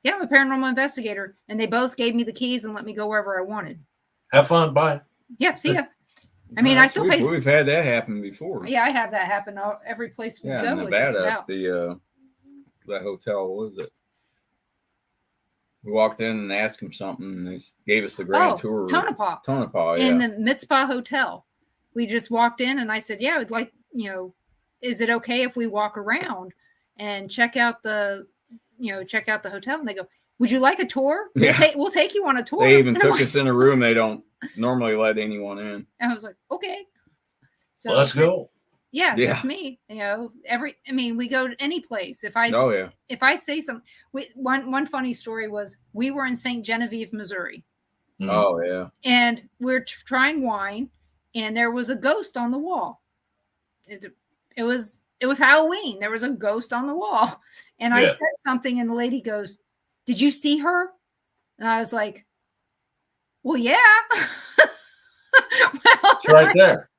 yeah, I'm a paranormal investigator. And they both gave me the keys and let me go wherever I wanted. Have fun. Bye. Yeah, see ya. I mean, I still pay. We've had that happen before. Yeah, I have that happen every place we go. In Nevada, at that hotel, what was it? We walked in and asked him something, and they gave us the grand tour. Tonopah, in the Mitzpah Hotel. We just walked in, and I said, "Yeah, I'd like, is it okay if we walk around and check out the hotel?" And they go, "Would you like a tour? Yeah. We'll take you on a tour." They even took us in a room they don't normally let anyone in. And I was like, "Okay." So let's go. Yeah, with me, we go to any place. If I say something, one funny story was we were in St. Genevieve, Missouri. Oh yeah. And we're trying wine, and there was a ghost on the wall. It was Halloween. There was a ghost on the wall, and I said something, and the lady goes, "Did you see her?" And I was like, "Well, yeah." It's right there.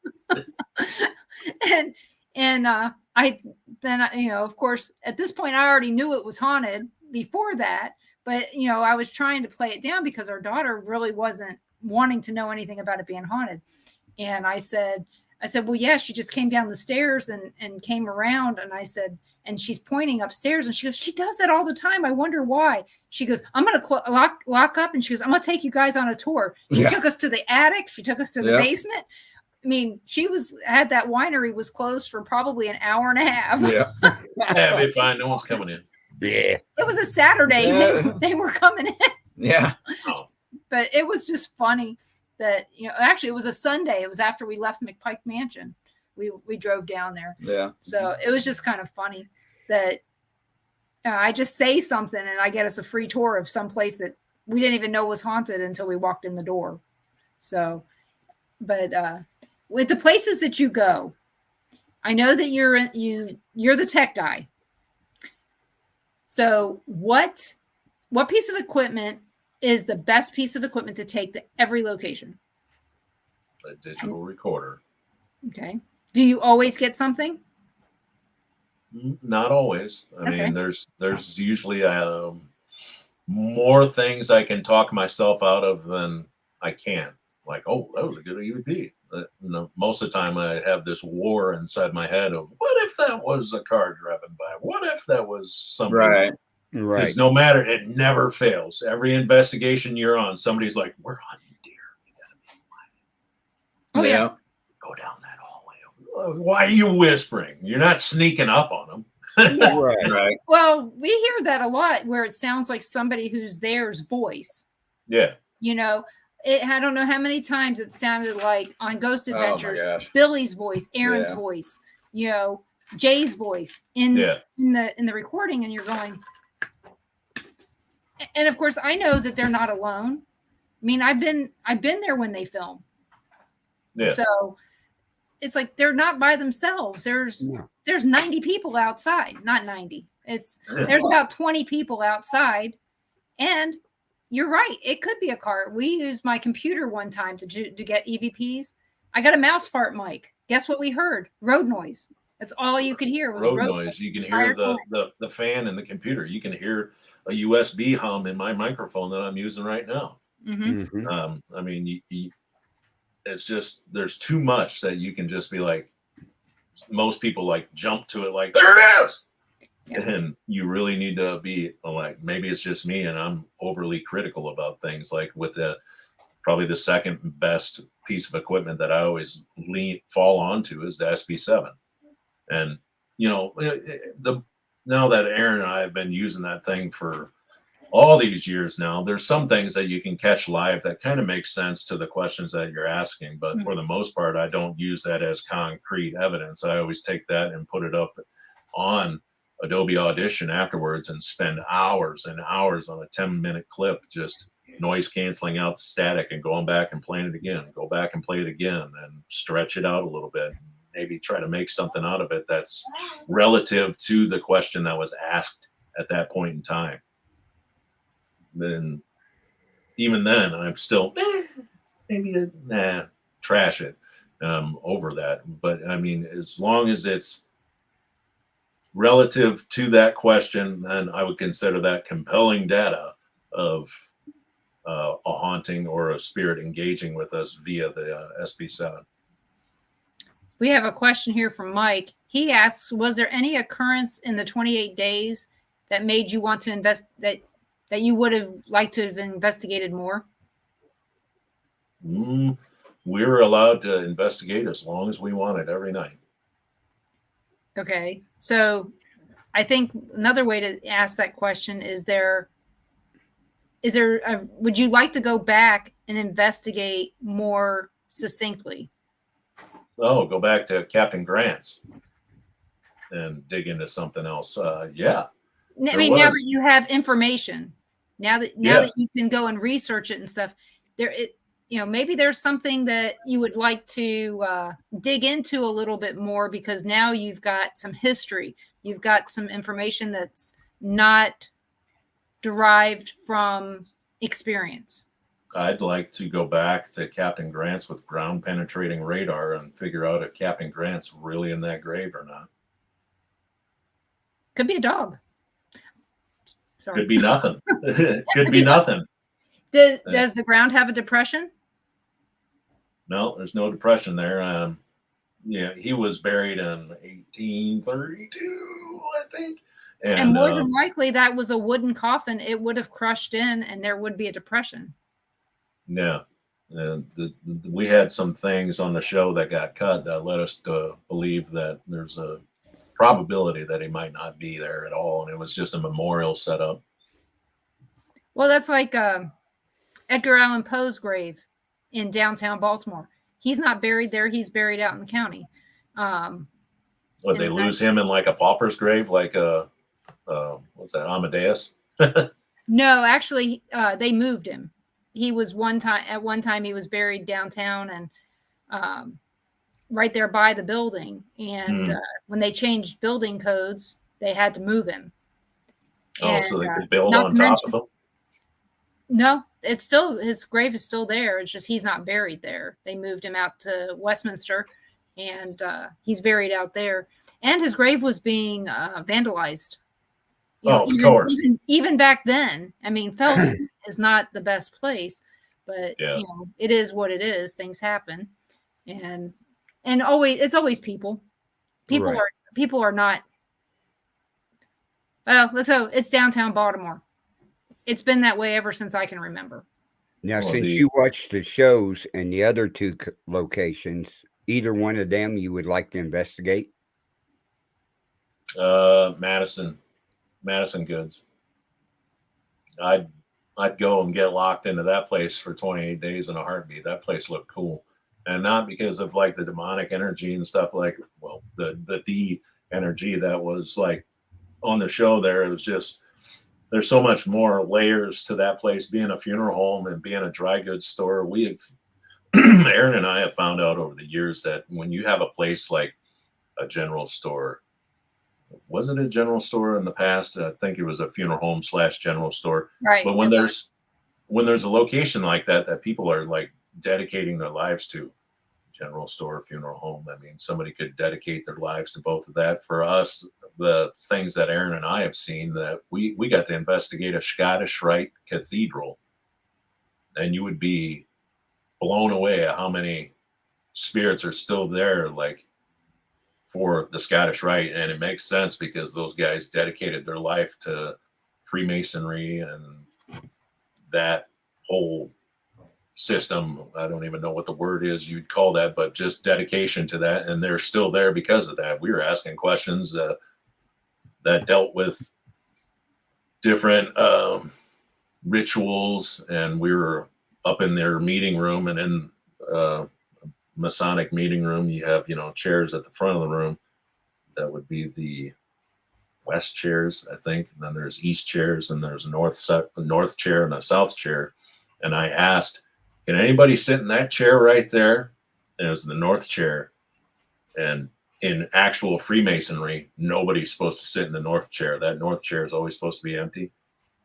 and of course, at this point, I already knew it was haunted before that, but I was trying to play it down because our daughter really wasn't wanting to know anything about it being haunted. And I said, well, yeah, she just came down the stairs and came around. And I said, and she's pointing upstairs, and she goes, she does that all the time. I wonder why. She goes, I'm going to lock up. And she goes, I'm going to take you guys on a tour. She took us to the attic. She took us to the basement. I mean, had that winery was closed for probably an hour and a half. Yeah. Yeah, be fine. No one's coming in. Yeah. It was a Saturday. Yeah. They were coming in. Yeah. Oh. But it was just funny that, actually it was a Sunday. It was after we left McPike Mansion. we drove down there. Yeah. So it was just kind of funny that I just say something and I get us a free tour of some place that we didn't even know was haunted until we walked in the door. So, but with the places that you go, I know that you're the tech guy. So what piece of equipment is the best piece of equipment to take to every location? A digital recorder. Okay. Do you always get something? Not always. I Okay. mean, there's usually more things I can talk myself out of than I can. Like, oh, that was a good EVP. Most of the time I have this war inside my head of what if that was a car driving by? What if that was something? Right. Right. Because no matter, it never fails. Every investigation you're on, somebody's like, we're hunting deer. You gotta be quiet. Oh yeah. Go down that hallway. Why are you whispering? You're not sneaking up on them. Yeah. Right. Right. Well, we hear that a lot where it sounds like somebody who's there's voice. Yeah. You know, I don't know how many times it sounded like on Ghost Oh my Adventures, gosh. Billy's voice, Aaron's Yeah. voice, you know, Jay's voice in the recording, and you're going. And of course, I know that they're not alone. I mean, I've been there when they film. Yeah. So it's like they're not by themselves. There's 90 people outside, not 90. There's about 20 people outside, and you're right. It could be a car. We used my computer one time to get EVPs. I got a mouse fart mic. Guess what we heard? Road noise. That's all you could hear was road noise. You can hear the fan in the computer. You can hear a USB hum in my microphone that I'm using right now. Mm-hmm. Mm-hmm. I mean, it's just there's too much that you can just be like. Most people like jump to it like there it is. Yeah. And you really need to be like, maybe it's just me and I'm overly critical about things. Like with probably the second best piece of equipment that I always fall onto is the SB7. And, you know, now that Aaron and I have been using that thing for all these years now, there's some things that you can catch live that kind of makes sense to the questions that you're asking. But for the most part, I don't use that as concrete evidence. I always take that and put it up on Adobe Audition afterwards and spend hours and hours on a 10-minute clip, just noise canceling out the static and going back and playing it again, go back and play it again and stretch it out a little bit. Maybe try to make something out of it that's relative to the question that was asked at that point in time. Then even then I'm still maybe trash it over that. But I mean, as long as it's relative to that question, then I would consider that compelling data of a haunting or a spirit engaging with us via the SB7. We have a question here from Mike. He asks, was there any occurrence in the 28 days that made you want to invest that you would have liked to have investigated more? We're allowed to investigate as long as we wanted every night. Okay. So I think another way to ask that question is would you like to go back and investigate more succinctly? Oh, go back to Captain Grant's and dig into something else. Yeah. I mean, now that you have information, now that you can go and research it and stuff, maybe there's something that you would like to dig into a little bit more, because now you've got some history, you've got some information that's not derived from experience. I'd like to go back to Captain Grant's with ground penetrating radar and figure out if Captain Grant's really in that grave or not. Could be a dog. Sorry. Could be nothing. Could be nothing. Does the ground have a depression? No, there's no depression there. He was buried in 1832, I think. And more than likely, that was a wooden coffin. It would have crushed in, and there would be a depression. Yeah. We had some things on the show that got cut that led us to believe that there's a probability that he might not be there at all. And it was just a memorial set up. Well, that's like Edgar Allan Poe's grave in downtown Baltimore. He's not buried there. He's buried out in the county. Would they lose him in like a pauper's grave, like what's that, Amadeus? No, actually, they moved him. He was at one time he was buried downtown and right there by the building. And when they changed building codes, they had to move him. Oh, And, so they could build on top of him? No, it's still, his grave is still there. It's just he's not buried there. They moved him out to Westminster, and he's buried out there. And his grave was being vandalized. Of course. Even back then, I mean, Felton is not the best place, but it is what it is. Things happen, and it's always people. People are not. Well, so it's downtown Baltimore. It's been that way ever since I can remember. Now, since you watched the shows and the other two locations, either one of them you would like to investigate? Madison Goods. I'd go and get locked into that place for 28 days in a heartbeat. That place looked cool. And not because of like the demonic energy and stuff, like, well, the energy that was like on the show there. It was just, there's so much more layers to that place, being a funeral home and being a dry goods store. Aaron and I have found out over the years that when you have a place like a general store, was it a general store in the past? I think it was a funeral home / general store. Right. But when there's a location like that people are like dedicating their lives to, general store, funeral home, I mean, somebody could dedicate their lives to both of that. For us, the things that Aaron and I have seen, that we got to investigate a Scottish Rite cathedral, and you would be blown away at how many spirits are still there, like, for the Scottish Rite. And it makes sense because those guys dedicated their life to Freemasonry and that whole system. I don't even know what the word is you'd call that, but just dedication to that. And they're still there because of that. We were asking questions that dealt with different rituals, and we were up in their meeting room, and in Masonic meeting room, you have, chairs at the front of the room. That would be the west chairs, I think. And then there's east chairs, and there's a north chair and a south chair. And I asked, can anybody sit in that chair right there? And it was the north chair. And in actual Freemasonry, nobody's supposed to sit in the north chair. That north chair is always supposed to be empty.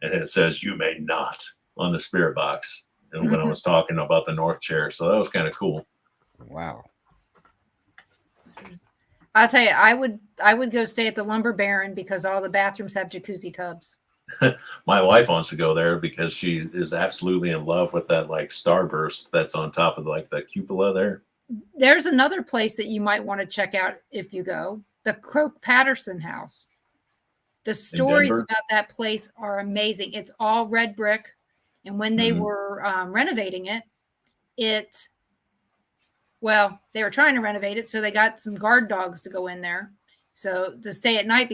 And it says, you may not, on the spirit box. And when I was talking about the north chair. So that was kind of cool. Wow. I'll tell you, I would go stay at the Lumber Baron because all the bathrooms have jacuzzi tubs. My wife wants to go there because she is absolutely in love with that like starburst that's on top of like the cupola there. There's another place that you might want to check out if you go, the Croke Patterson house. The stories about that place are amazing. It's all red brick. And when they were renovating it, well, they were trying to renovate it. So they got some guard dogs to go in there. So to stay at night,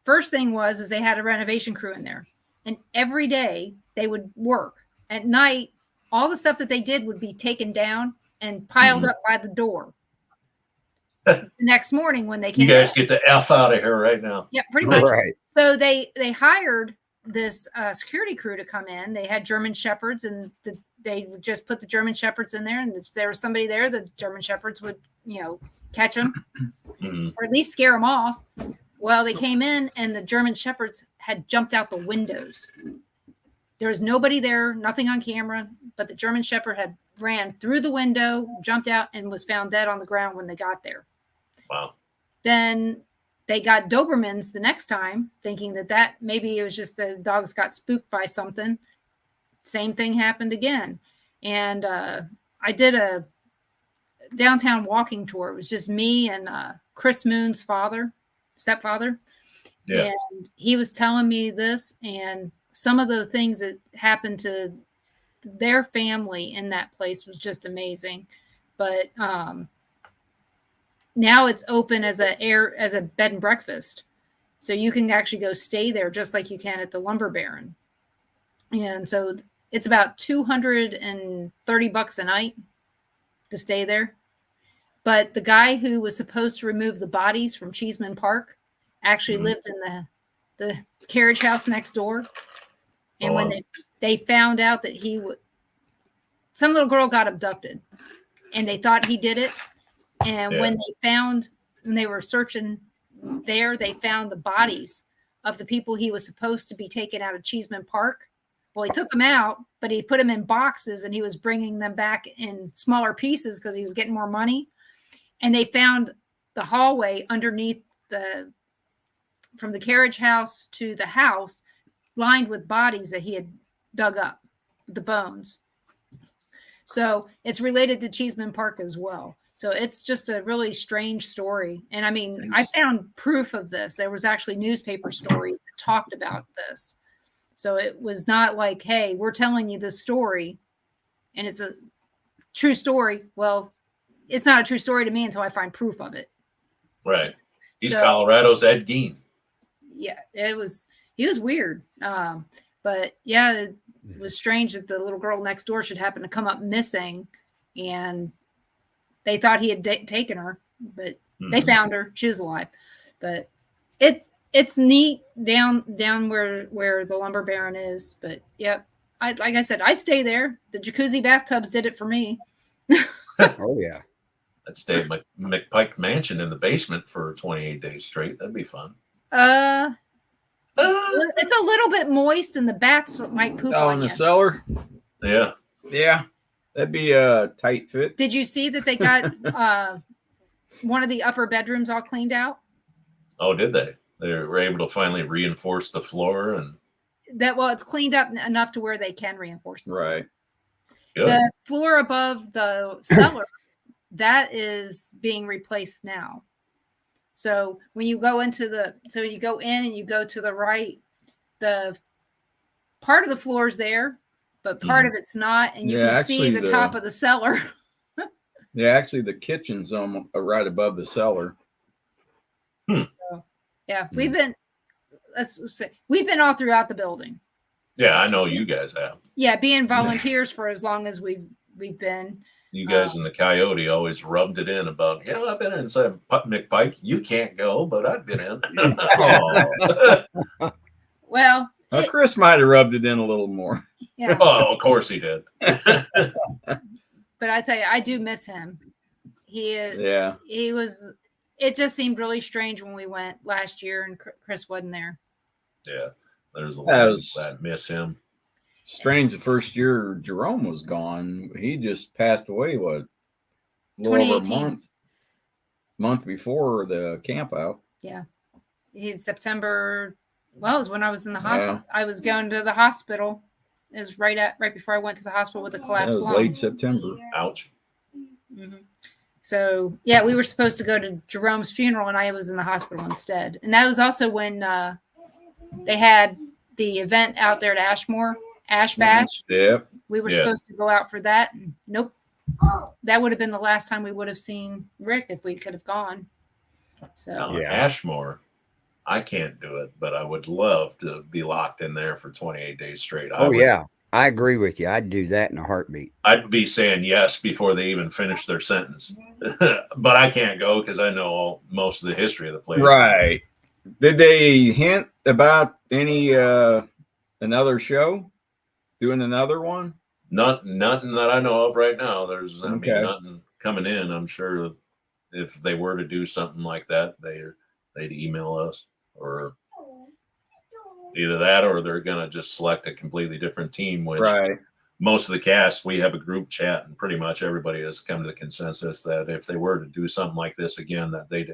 first thing is they had a renovation crew in there, and every day they would work. At night, all the stuff that they did would be taken down and piled up by the door. The next morning when they came, you guys get the F out of here right now. Yeah, pretty much. Right. So they hired this security crew to come in. They had German Shepherds, and they would just put the German Shepherds in there. And if there was somebody there, the German Shepherds would, catch them or at least scare them off. Well, they came in, and the German Shepherds had jumped out the windows. There was nobody there, nothing on camera, but the German Shepherd had ran through the window, jumped out, and was found dead on the ground when they got there. Wow. Then they got Dobermans the next time, thinking that maybe it was just the dogs got spooked by something. Same thing happened again. And I did a downtown walking tour. It was just me and Chris Moon's stepfather. Yeah. And he was telling me this and some of the things that happened to their family in that place was just amazing. But now it's open as a bed and breakfast. So you can actually go stay there just like you can at the Lumber Baron. And so it's about $230 a night to stay there. But the guy who was supposed to remove the bodies from Cheeseman Park actually lived in the carriage house next door. And when they found out that some little girl got abducted, and they thought he did it. And when they were searching there, they found the bodies of the people he was supposed to be taking out of Cheeseman Park. Well, he took them out, but he put them in boxes, and he was bringing them back in smaller pieces because he was getting more money. And they found the hallway underneath from the carriage house to the house lined with bodies that he had dug up, the bones. So it's related to Cheeseman Park as well. So it's just a really strange story. And I mean, I found proof of this. There was actually newspaper stories that talked about this. So it was not like, hey, we're telling you this story and it's a true story. Well, it's not a true story to me until I find proof of it. Right. He's Colorado's Ed Gein. Yeah, he was weird. But yeah, it was strange that the little girl next door should happen to come up missing, and they thought he had taken her, but they found her. She was alive. But it's neat down where the lumber baron is. But yep, like I said, I stay there. The jacuzzi bathtubs did it for me. Oh yeah. I'd stay at McPike Mansion in the basement for 28 days straight. That'd be fun. It's a little bit moist, and the bats might poop on in you. the cellar. Yeah, that'd be a tight fit. Did you see that they got one of the upper bedrooms all cleaned out? Oh, did they? They were able to finally reinforce the floor and it's cleaned up enough to where they can reinforce the floor. Right. Good. The floor above the cellar that is being replaced now. So when you go you go in and you go to the right, the part of the floor is there, but part of it's not, and you can see the top of the cellar. Yeah, actually, the kitchen's right above the cellar. So, yeah, we've been all throughout the building. Yeah, I know you guys have. Yeah, being volunteers for as long as we've been. You guys in the Coyote always rubbed it in about, I've been inside McPike. You can't go, but I've been in. Well, Chris might have rubbed it in a little more. Yeah. Oh, of course he did. But I tell you, I do miss him. He was. It just seemed really strange when we went last year and Chris wasn't there. Yeah, there's a lot of people that miss him. Strange, the first year Jerome was gone, he just passed away, a little over a month before the camp out. Yeah. He's September. Well, it was when I was in the hospital. Yeah. I was going to the hospital. It was right before I went to the hospital with a collapsed lung. That was late September. Ouch. Mm-hmm. So, yeah, we were supposed to go to Jerome's funeral, and I was in the hospital instead. And that was also when they had the event out there at Ashmore. Ash Bash. Yeah. We were supposed to go out for that. And nope. That would have been the last time we would have seen Rick if we could have gone. So Ashmore, I can't do it, but I would love to be locked in there for 28 days straight. Yeah. I agree with you. I'd do that in a heartbeat. I'd be saying yes before they even finish their sentence. But I can't go because I know most of the history of the place. Right. Did they hint about any another show? Doing another one? Nothing that I know of right now. There's nothing coming in. I'm sure if they were to do something like that, they'd email us, or either that or they're gonna just select a completely different team, which most of the cast, we have a group chat, and pretty much everybody has come to the consensus that if they were to do something like this again, that they'd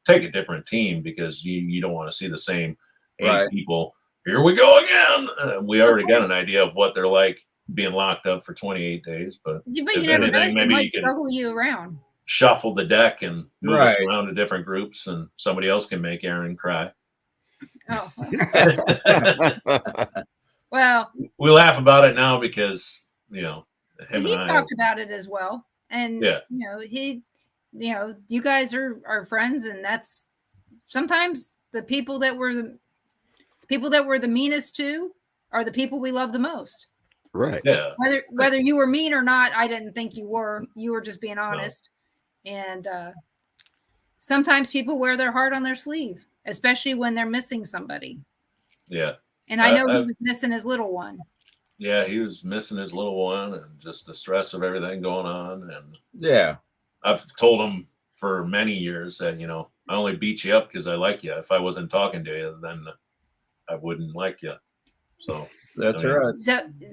take a different team, because you don't want to see the same 8 people. Here we go again. We already got an idea of what they're like being locked up for 28 days, but you never know. Maybe you can struggle you around, shuffle the deck and move us around to different groups, and somebody else can make Aaron cry. Oh. Well, we laugh about it now because he's talked about it as well, and you guys are friends, and that's sometimes the people that were the meanest to are the people we love the most. Right. Yeah. Whether you were mean or not, I didn't think you were. You were just being honest. And sometimes people wear their heart on their sleeve, especially when they're missing somebody. Yeah. And I know he was missing his little one. Yeah, he was missing his little one, and just the stress of everything going on. And Yeah, I've told him for many years that, I only beat you up because I like you. If I wasn't talking to you, then I wouldn't like you. So that's right.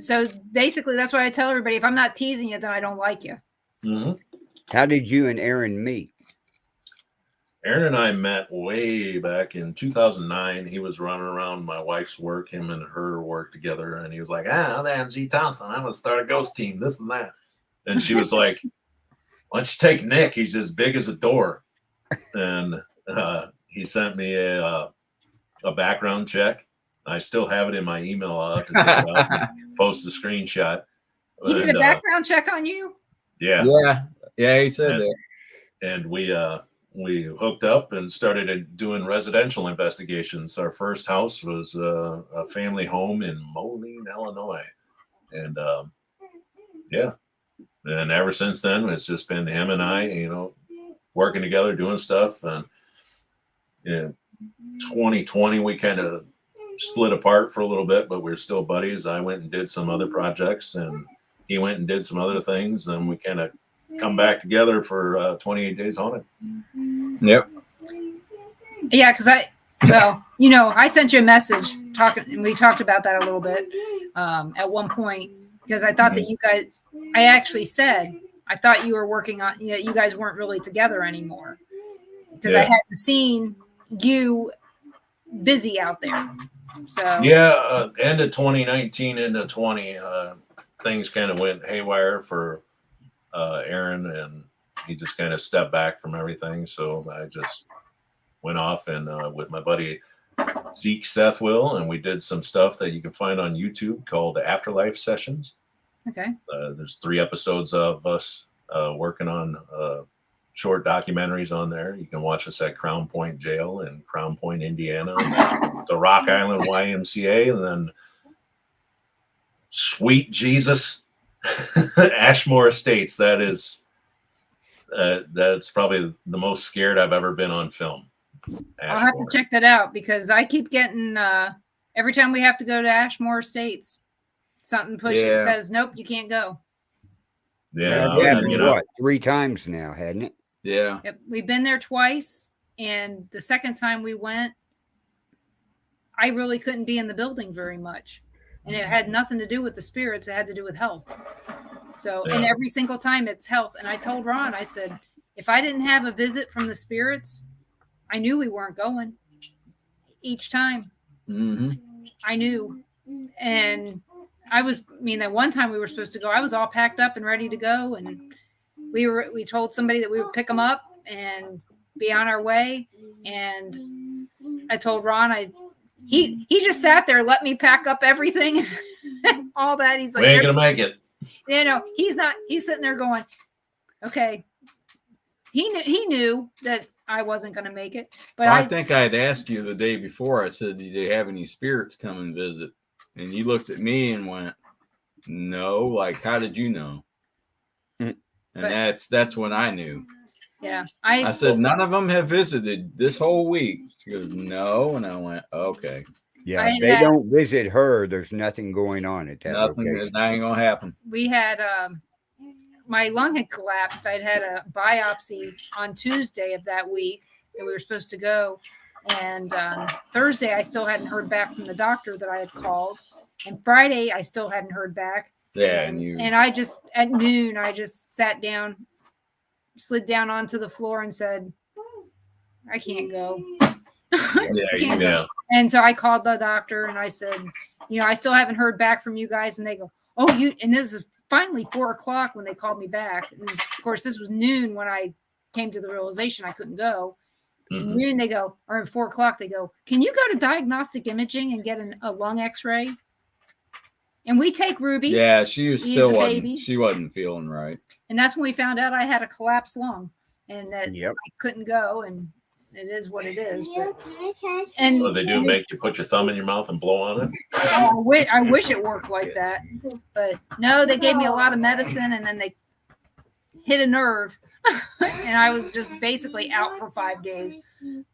So basically, that's why I tell everybody: if I'm not teasing you, then I don't like you. Mm-hmm. How did you and Aaron meet? Aaron and I met way back in 2009. He was running around my wife's work, him and her work together. And he was like, I'm G. Thompson. I'm going to start a ghost team, this and that. And she was like, why don't you take Nick? He's as big as a door. And he sent me a background check. I still have it in my email. I'll have to take it out and post a screenshot. He did a background check on you? Yeah, he said that. And we hooked up and started doing residential investigations. Our first house was a family home in Moline, Illinois. And and ever since then, it's just been him and I, working together, doing stuff. And in 2020, we kind of split apart for a little bit, but we're still buddies. I went and did some other projects, and he went and did some other things. And we kind of come back together for 28 Days Haunted. Yep. Yeah, because I sent you a message and we talked about that a little bit at one point, because I thought that you guys, I actually said, I thought you were working on, you guys weren't really together anymore, because I hadn't seen you busy out there. So end of 2019 into 20, things kind of went haywire for Aaron, and he just kind of stepped back from everything. So I just went off and with my buddy Zeke Sethwill, and we did some stuff that you can find on YouTube called Afterlife Sessions. Okay. There's 3 episodes of us working on short documentaries on there. You can watch us at Crown Point Jail in Crown Point, Indiana, the Rock Island YMCA, and then Sweet Jesus, Ashmore Estates. That's probably the most scared I've ever been on film. I'll have to check that out, because I keep getting every time we have to go to Ashmore Estates, something pushing says, nope, you can't go. Yeah, what, 3 times now, hadn't it? Yeah. Yep, we've been there twice, and the second time we went, I really couldn't be in the building very much, and it had nothing to do with the spirits. It had to do with health. So, and every single time it's health. And I told Ron, I said, if I didn't have a visit from the spirits, I knew we weren't going each time. Mm-hmm. I knew. And that one time we were supposed to go, I was all packed up and ready to go. And we told somebody that we would pick them up and be on our way. And I told Ron, he just sat there, let me pack up everything and all that. He's like, we ain't going to make it. He's sitting there going, okay. He knew that I wasn't going to make it, but I think I'd asked you the day before. I said, "Did you have any spirits come and visit?" And you looked at me and went, "No." Like, how did you know? And that's when I knew. Yeah, I said, "None of them have visited this whole week." She goes, "No," and I went, "Okay." Yeah, if they don't visit her, there's nothing going on at that location. That ain't gonna happen. We had my lung had collapsed. I'd had a biopsy on Tuesday of that week that we were supposed to go. And Thursday, I still hadn't heard back from the doctor that I had called. And Friday, I still hadn't heard back. Yeah. And I just, at noon, I just sat down, slid down onto the floor and said, I can't go. Yeah. And so I called the doctor and I said, I still haven't heard back from you guys. And they go, and this is finally 4:00 when they called me back. And of course, this was noon when I came to the realization I couldn't go. Mm-hmm. Noon, they go, or at 4:00, they go, can you go to diagnostic imaging and get a lung x-ray? And we take Ruby. Yeah, she wasn't feeling right. And that's when we found out I had a collapsed lung and that I couldn't go. And it is what it is. And what they do, make you put your thumb in your mouth and blow on it? I wish it worked like that. But no, they gave me a lot of medicine and then hit a nerve, and I was just basically out for 5 days.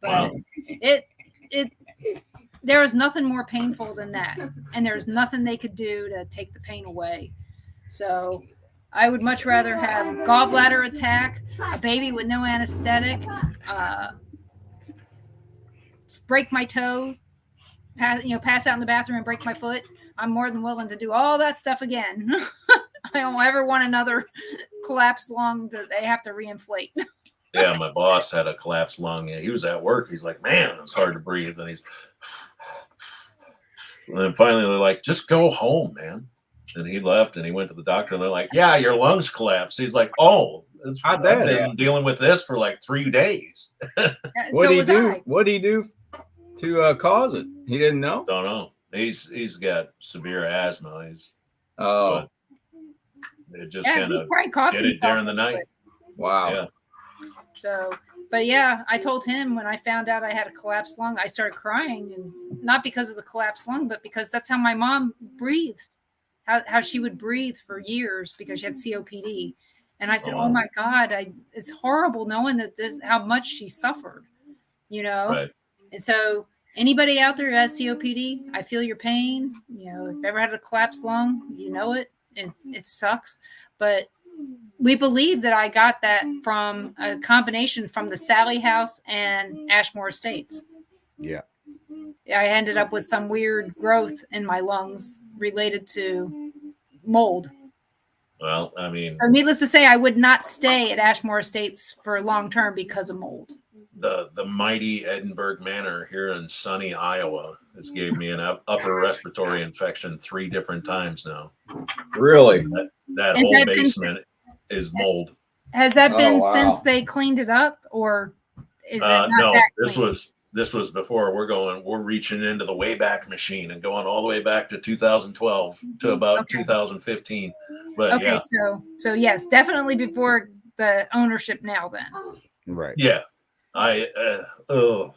But Wow. it there was nothing more painful than that, and there's nothing they could do to take the pain away. So I would much rather have gallbladder attack, a baby with no anesthetic, break my toe, pass out in the bathroom and break my foot. I'm more than willing to do all that stuff again. I don't ever want another collapsed lung that they have to reinflate. Yeah, my boss had a collapsed lung. He was at work. He's like, man, it's hard to breathe. And then finally they're like, just go home, man. And he left and he went to the doctor and they're like, yeah, your lungs collapsed. He's like, oh, I've been dealing with this for like 3 days. What did he do? What did he do to cause it? He didn't know. Don't know. He's got severe asthma. It just kind of did it during the night. Wow. Yeah. So, but yeah, I told him when I found out I had a collapsed lung, I started crying, and not because of the collapsed lung, but because that's how my mom breathed, how she would breathe for years because she had COPD. And I said, oh my God, it's horrible knowing that how much she suffered, Right. And so anybody out there who has COPD, I feel your pain. If you've ever had a collapsed lung, it sucks. But we believe that I got that from a combination from the Sally House and Ashmore Estates. Yeah. I ended up with some weird growth in my lungs related to mold. Well, I mean, so needless to say, I would not stay at Ashmore Estates for long term because of mold. The mighty Edinburgh Manor here in sunny Iowa has gave me an upper respiratory infection 3 different times now. Really? That whole basement is mold. Has that been since they cleaned it up, or is it not no, that this was before. We're reaching into the Wayback Machine and going all the way back to 2012 to about 2015. But okay, so yes, definitely before the ownership now then. Right. Yeah. The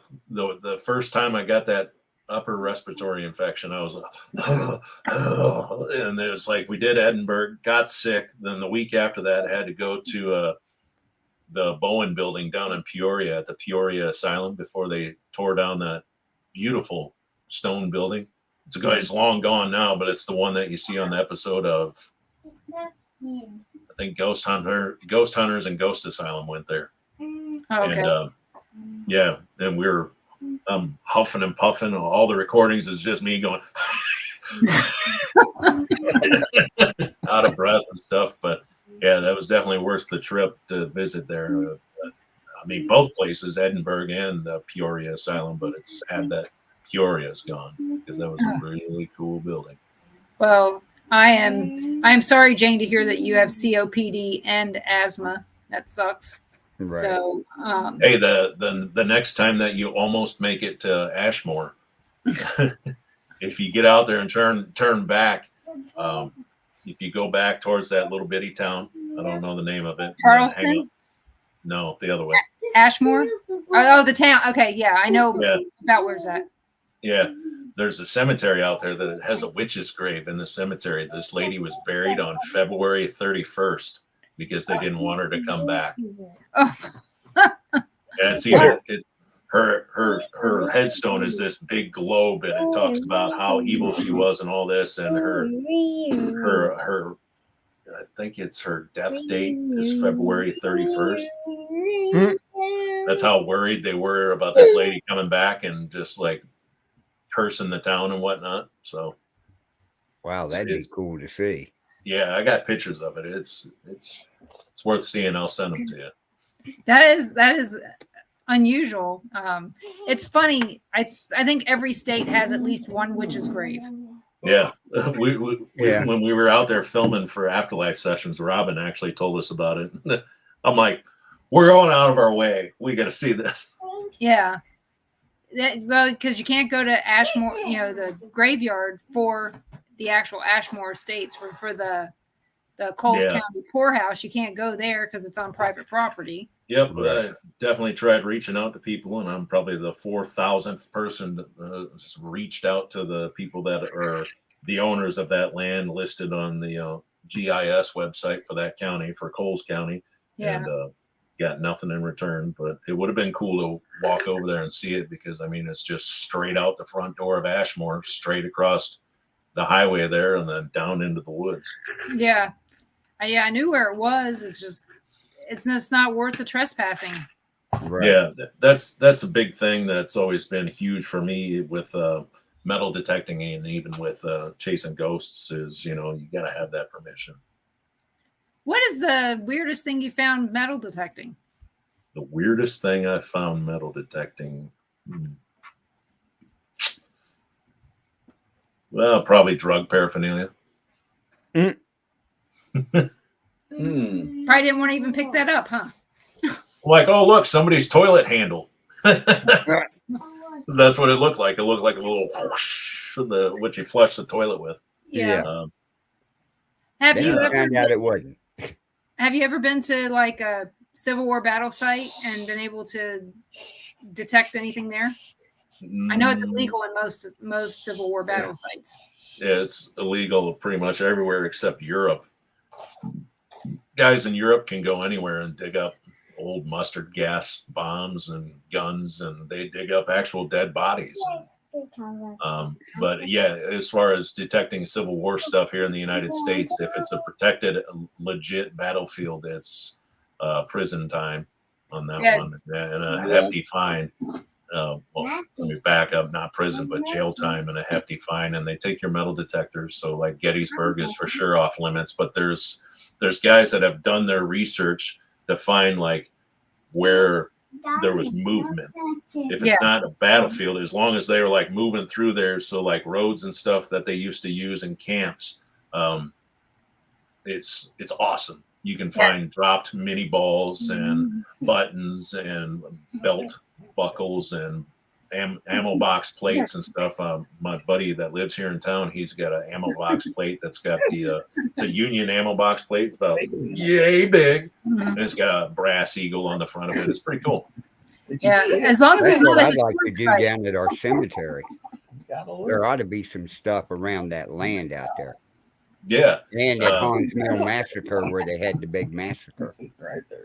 first time I got that upper respiratory infection, I was and it was like we did Edinburgh, got sick. Then the week after that, I had to go to the Bowen building down in Peoria at the Peoria Asylum before they tore down that beautiful stone building. It's long gone now, but it's the one that you see on the episode of, I think, Ghost Hunters and Ghost Asylum went there. Okay. And and we're huffing and puffing. All the recordings is just me going out of breath and stuff. But yeah, that was definitely worth the trip to visit there. I mean, both places, Edinburgh and the Peoria Asylum, but it's sad that Peoria's gone because that was a really cool building. Well, I am sorry, Jane, to hear that you have COPD and asthma. That sucks. Right. So, hey, the next time that you almost make it to Ashmore, if you get out there and turn back, if you go back towards that little bitty town, I don't know the name of it. Charleston? No, the other way. Ashmore? Oh, the town. Okay, yeah, I know about where's that. Yeah, there's a cemetery out there that has a witch's grave in the cemetery. This lady was buried on February 31st because they didn't want her to come back. Oh. And it's either her headstone is this big globe, and it talks about how evil she was and all this, and her I think it's her death date is February 31st. That's how worried they were about this lady coming back and just like cursing the town and whatnot. So, wow, that'd be cool to see. Yeah, I got pictures of it. It's worth seeing. I'll send them to you. That is unusual. It's funny. I think every state has at least one witch's grave. Yeah, when we were out there filming for Afterlife Sessions, Robin actually told us about it. I'm like, we're going out of our way. We got to see this. Yeah. Well, because you can't go to Ashmore, the graveyard for the actual Ashmore Estates for the Coles County poorhouse. You can't go there because it's on private property. Yep, I definitely tried reaching out to people, and I'm probably the 4,000th person that reached out to the people that are the owners of that land listed on the GIS website for that county, for Coles County. Yeah. and got nothing in return. But it would have been cool to walk over there and see it, because I mean, it's just straight out the front door of Ashmore, straight across the highway there, and then down into the woods. Yeah. I knew where it was. It's just not worth the trespassing. Right. Yeah, that's a big thing that's always been huge for me with metal detecting, and even with chasing ghosts, is, you got to have that permission. What is the weirdest thing you found metal detecting? The weirdest thing I found metal detecting, well, probably drug paraphernalia. Probably didn't want to even pick that up, huh? Like, oh, look, somebody's toilet handle. That's what it looked like. It looked like a little whoosh, what you flush the toilet with. Yeah. Yeah. Have Then you you ever found out it wasn't. Have you ever been to like a Civil War battle site and been able to detect anything there? I know it's illegal in most Civil War battle sites. Yeah, it's illegal pretty much everywhere except Europe. Guys in Europe can go anywhere and dig up old mustard gas bombs and guns, and they dig up actual dead bodies. But yeah, as far as detecting Civil War stuff here in the United States, if it's a protected, legit battlefield, it's prison time on that one, and a hefty fine. Well, let me back up, not prison, but jail time and a hefty fine. And they take your metal detectors. So like Gettysburg is for sure off limits, but there's guys that have done their research to find like where there was movement. If it's not a battlefield, as long as they were like moving through there, so like roads and stuff that they used to use in camps, it's awesome. You can find dropped mini balls and buttons and belt buckles and ammo box plates and stuff. My buddy that lives here in town, he's got an ammo box plate that's got it's a Union ammo box plate. It's about yay big, and it's got a brass eagle on the front of it. It's pretty cool. Yeah, as long as That's there's not what a I'd like to historic do site. down at our cemetery. There ought to be some stuff around that land out there. Yeah. And at Hans Mill Massacre, where they had the big massacre. Right there.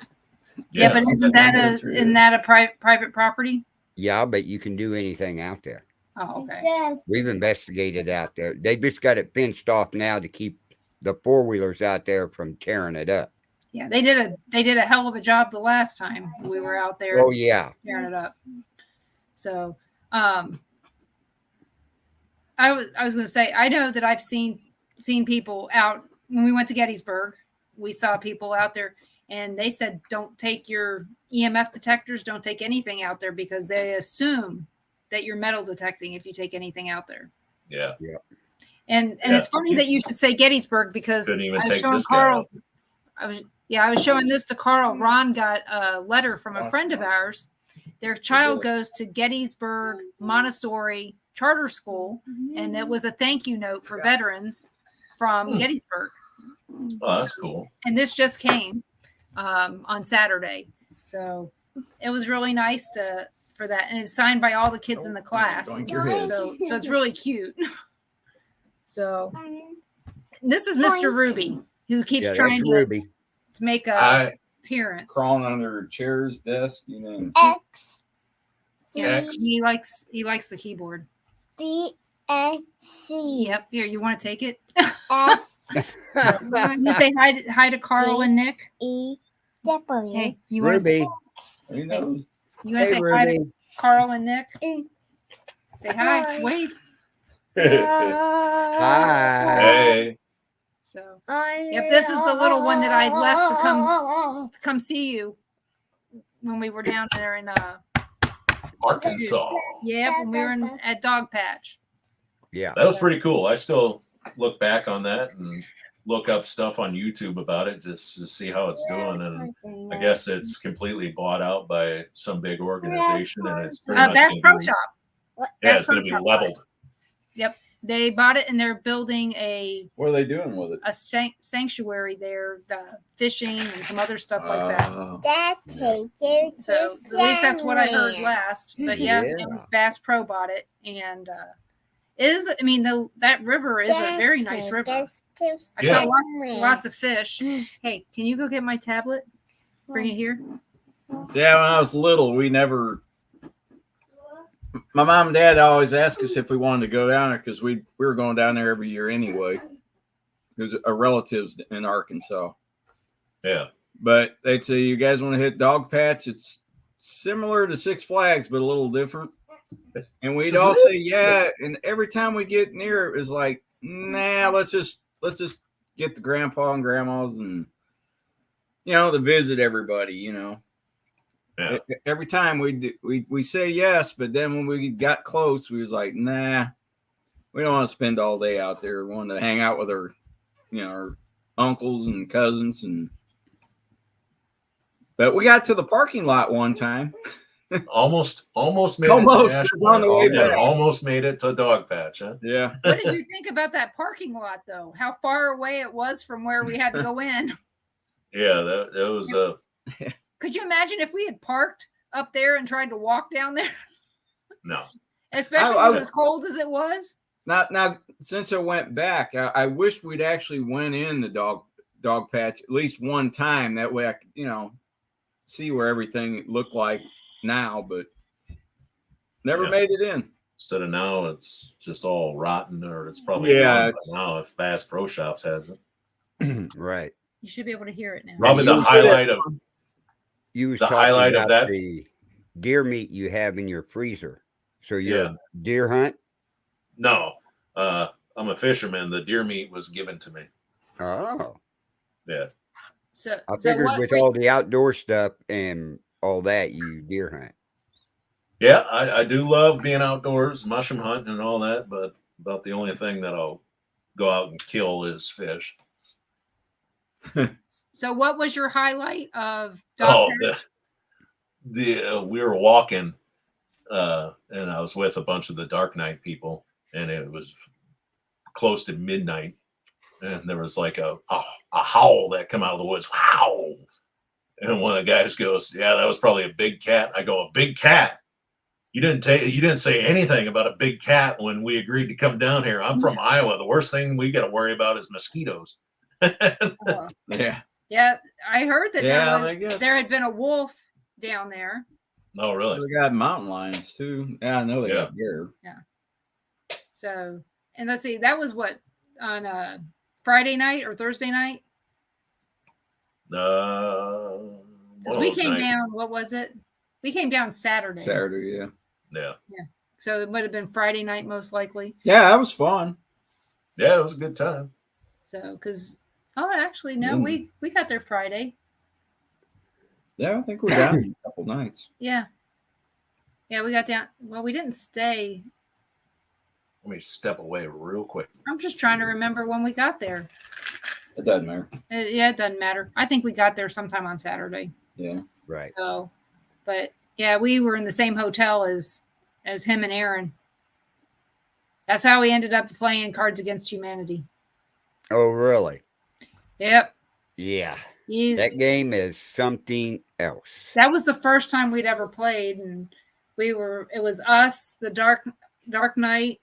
Yeah, but isn't that a private property? Yeah, but you can do anything out there. Oh, okay. We've investigated out there. They just got it fenced off now to keep the four-wheelers out there from tearing it up. Yeah, they did a hell of a job the last time we were out there. Oh yeah, tearing it up. So, I was going to say, I know that I've seen people out when we went to Gettysburg. We saw people out there, and they said, "Don't take your EMF detectors. Don't take anything out there because they assume that you're metal detecting if you take anything out there." Yeah. Yeah. And it's funny that you should say Gettysburg because Couldn't even I was take showing this guy Carl. out. I was showing this to Carl. Ron got a letter from a friend of ours. Their child goes to Gettysburg Montessori Charter School, and it was a thank you note for veterans from Gettysburg. Oh, that's cool. And this just came on Saturday, so it was really nice for that, and it's signed by all the kids in the class. So it's really cute. So this is Mr. Ruby, who keeps trying to make a appearance. Crawling under chairs, desk, you know. X. Yeah, he likes the keyboard. D A C. Yep. Here, you want to take it? F You say hi to Carl and Nick. E W. Hey, you want to Ruby. You know. You want to say hi to Carl and Nick? Say hi. Wave. Hi. Hey. So, yep, this is the little one that I left to come see you when we were down there in Arkansas. yeah, when we were at Dog Patch. Yeah. That was pretty cool. I still look back on that and look up stuff on YouTube about it just to see how it's doing. And I guess it's completely bought out by some big organization, and it's pretty much Bass Pro be, Shop. yeah, Bass it's going to Pro be Shop. leveled. Yep, they bought it and they're building What are they doing with it? a sanctuary there, fishing and some other stuff like that. Dad, take your So at least that's what I heard last. But yeah, Yeah. it was Bass Pro bought it, and it is. I mean, that river is a very nice river. I Yeah. saw lots of fish. Hey, can you go get my tablet? Bring it here. Yeah, when I was little, my mom and dad always asked us if we wanted to go down there because we were going down there every year anyway. Because our relatives in Arkansas. Yeah. But they'd say, you guys want to hit Dog Patch? It's similar to Six Flags, but a little different. And we'd all say, yeah. And every time we get near it was like, nah, let's just get the grandpa and grandmas and, to visit everybody, Yeah. Every time we say yes, but then when we got close, we was like, nah, we don't want to spend all day out there. We want to hang out with our uncles and cousins but we got to the parking lot one time. Almost made Almost. it. It was on the way back. Almost made it to Dog Patch, huh? Yeah. What did you think about that parking lot, though? How far away it was from where we had to go in? Yeah, that was Could you imagine if we had parked up there and tried to walk down there? no. Especially when it was cold as it was? Now, since I went back, I wished we'd actually went in the dog patch at least one time. That way I could, see where everything looked like now, but never made it in. Instead of now, it's just all rotten, or it's probably gone by now if Bass Pro Shops has it. Right. You should be able to hear it now. Probably the highlight of About that. the deer meat you have in your freezer. So you're a deer hunt? No, I'm a fisherman. The deer meat was given to me. Oh. Yeah. So I figured with all the outdoor stuff and all that, you deer hunt. Yeah, I do love being outdoors, mushroom hunting and all that, but about the only thing that I'll go out and kill is fish. So what was your highlight of we were walking and I was with a bunch of the Dark Knight people, and it was close to midnight, and there was like a howl that come out of the woods. Wow. And one of the guys goes, yeah, that was probably a big cat. I go, a big cat? You didn't say anything about a big cat when we agreed to come down here. I'm from Iowa. The worst thing we got to worry about is mosquitoes. Yeah. Yeah, I heard that there had been a wolf down there. Oh, really? They got mountain lions too. Yeah, I know they got deer. Yeah. So, and let's see, that was what, on Friday night or Thursday night? Because we came down, what was it? We came down Saturday. Yeah. Yeah. So it would have been Friday night, most likely. Yeah, that was fun. Yeah, it was a good time. So, because, actually, no, we got there Friday. Yeah, I think we were down a couple nights. Yeah. Yeah, we got down. Well, we didn't stay. Let me step away real quick. I'm just trying to remember when we got there. It doesn't matter. It doesn't matter. I think we got there sometime on Saturday. Yeah. Right. So, but yeah, we were in the same hotel as him and Aaron. That's how we ended up playing Cards Against Humanity. Oh, really? Yep. Yeah. That game is something else. That was the first time we'd ever played, and it was us, the Dark Knight.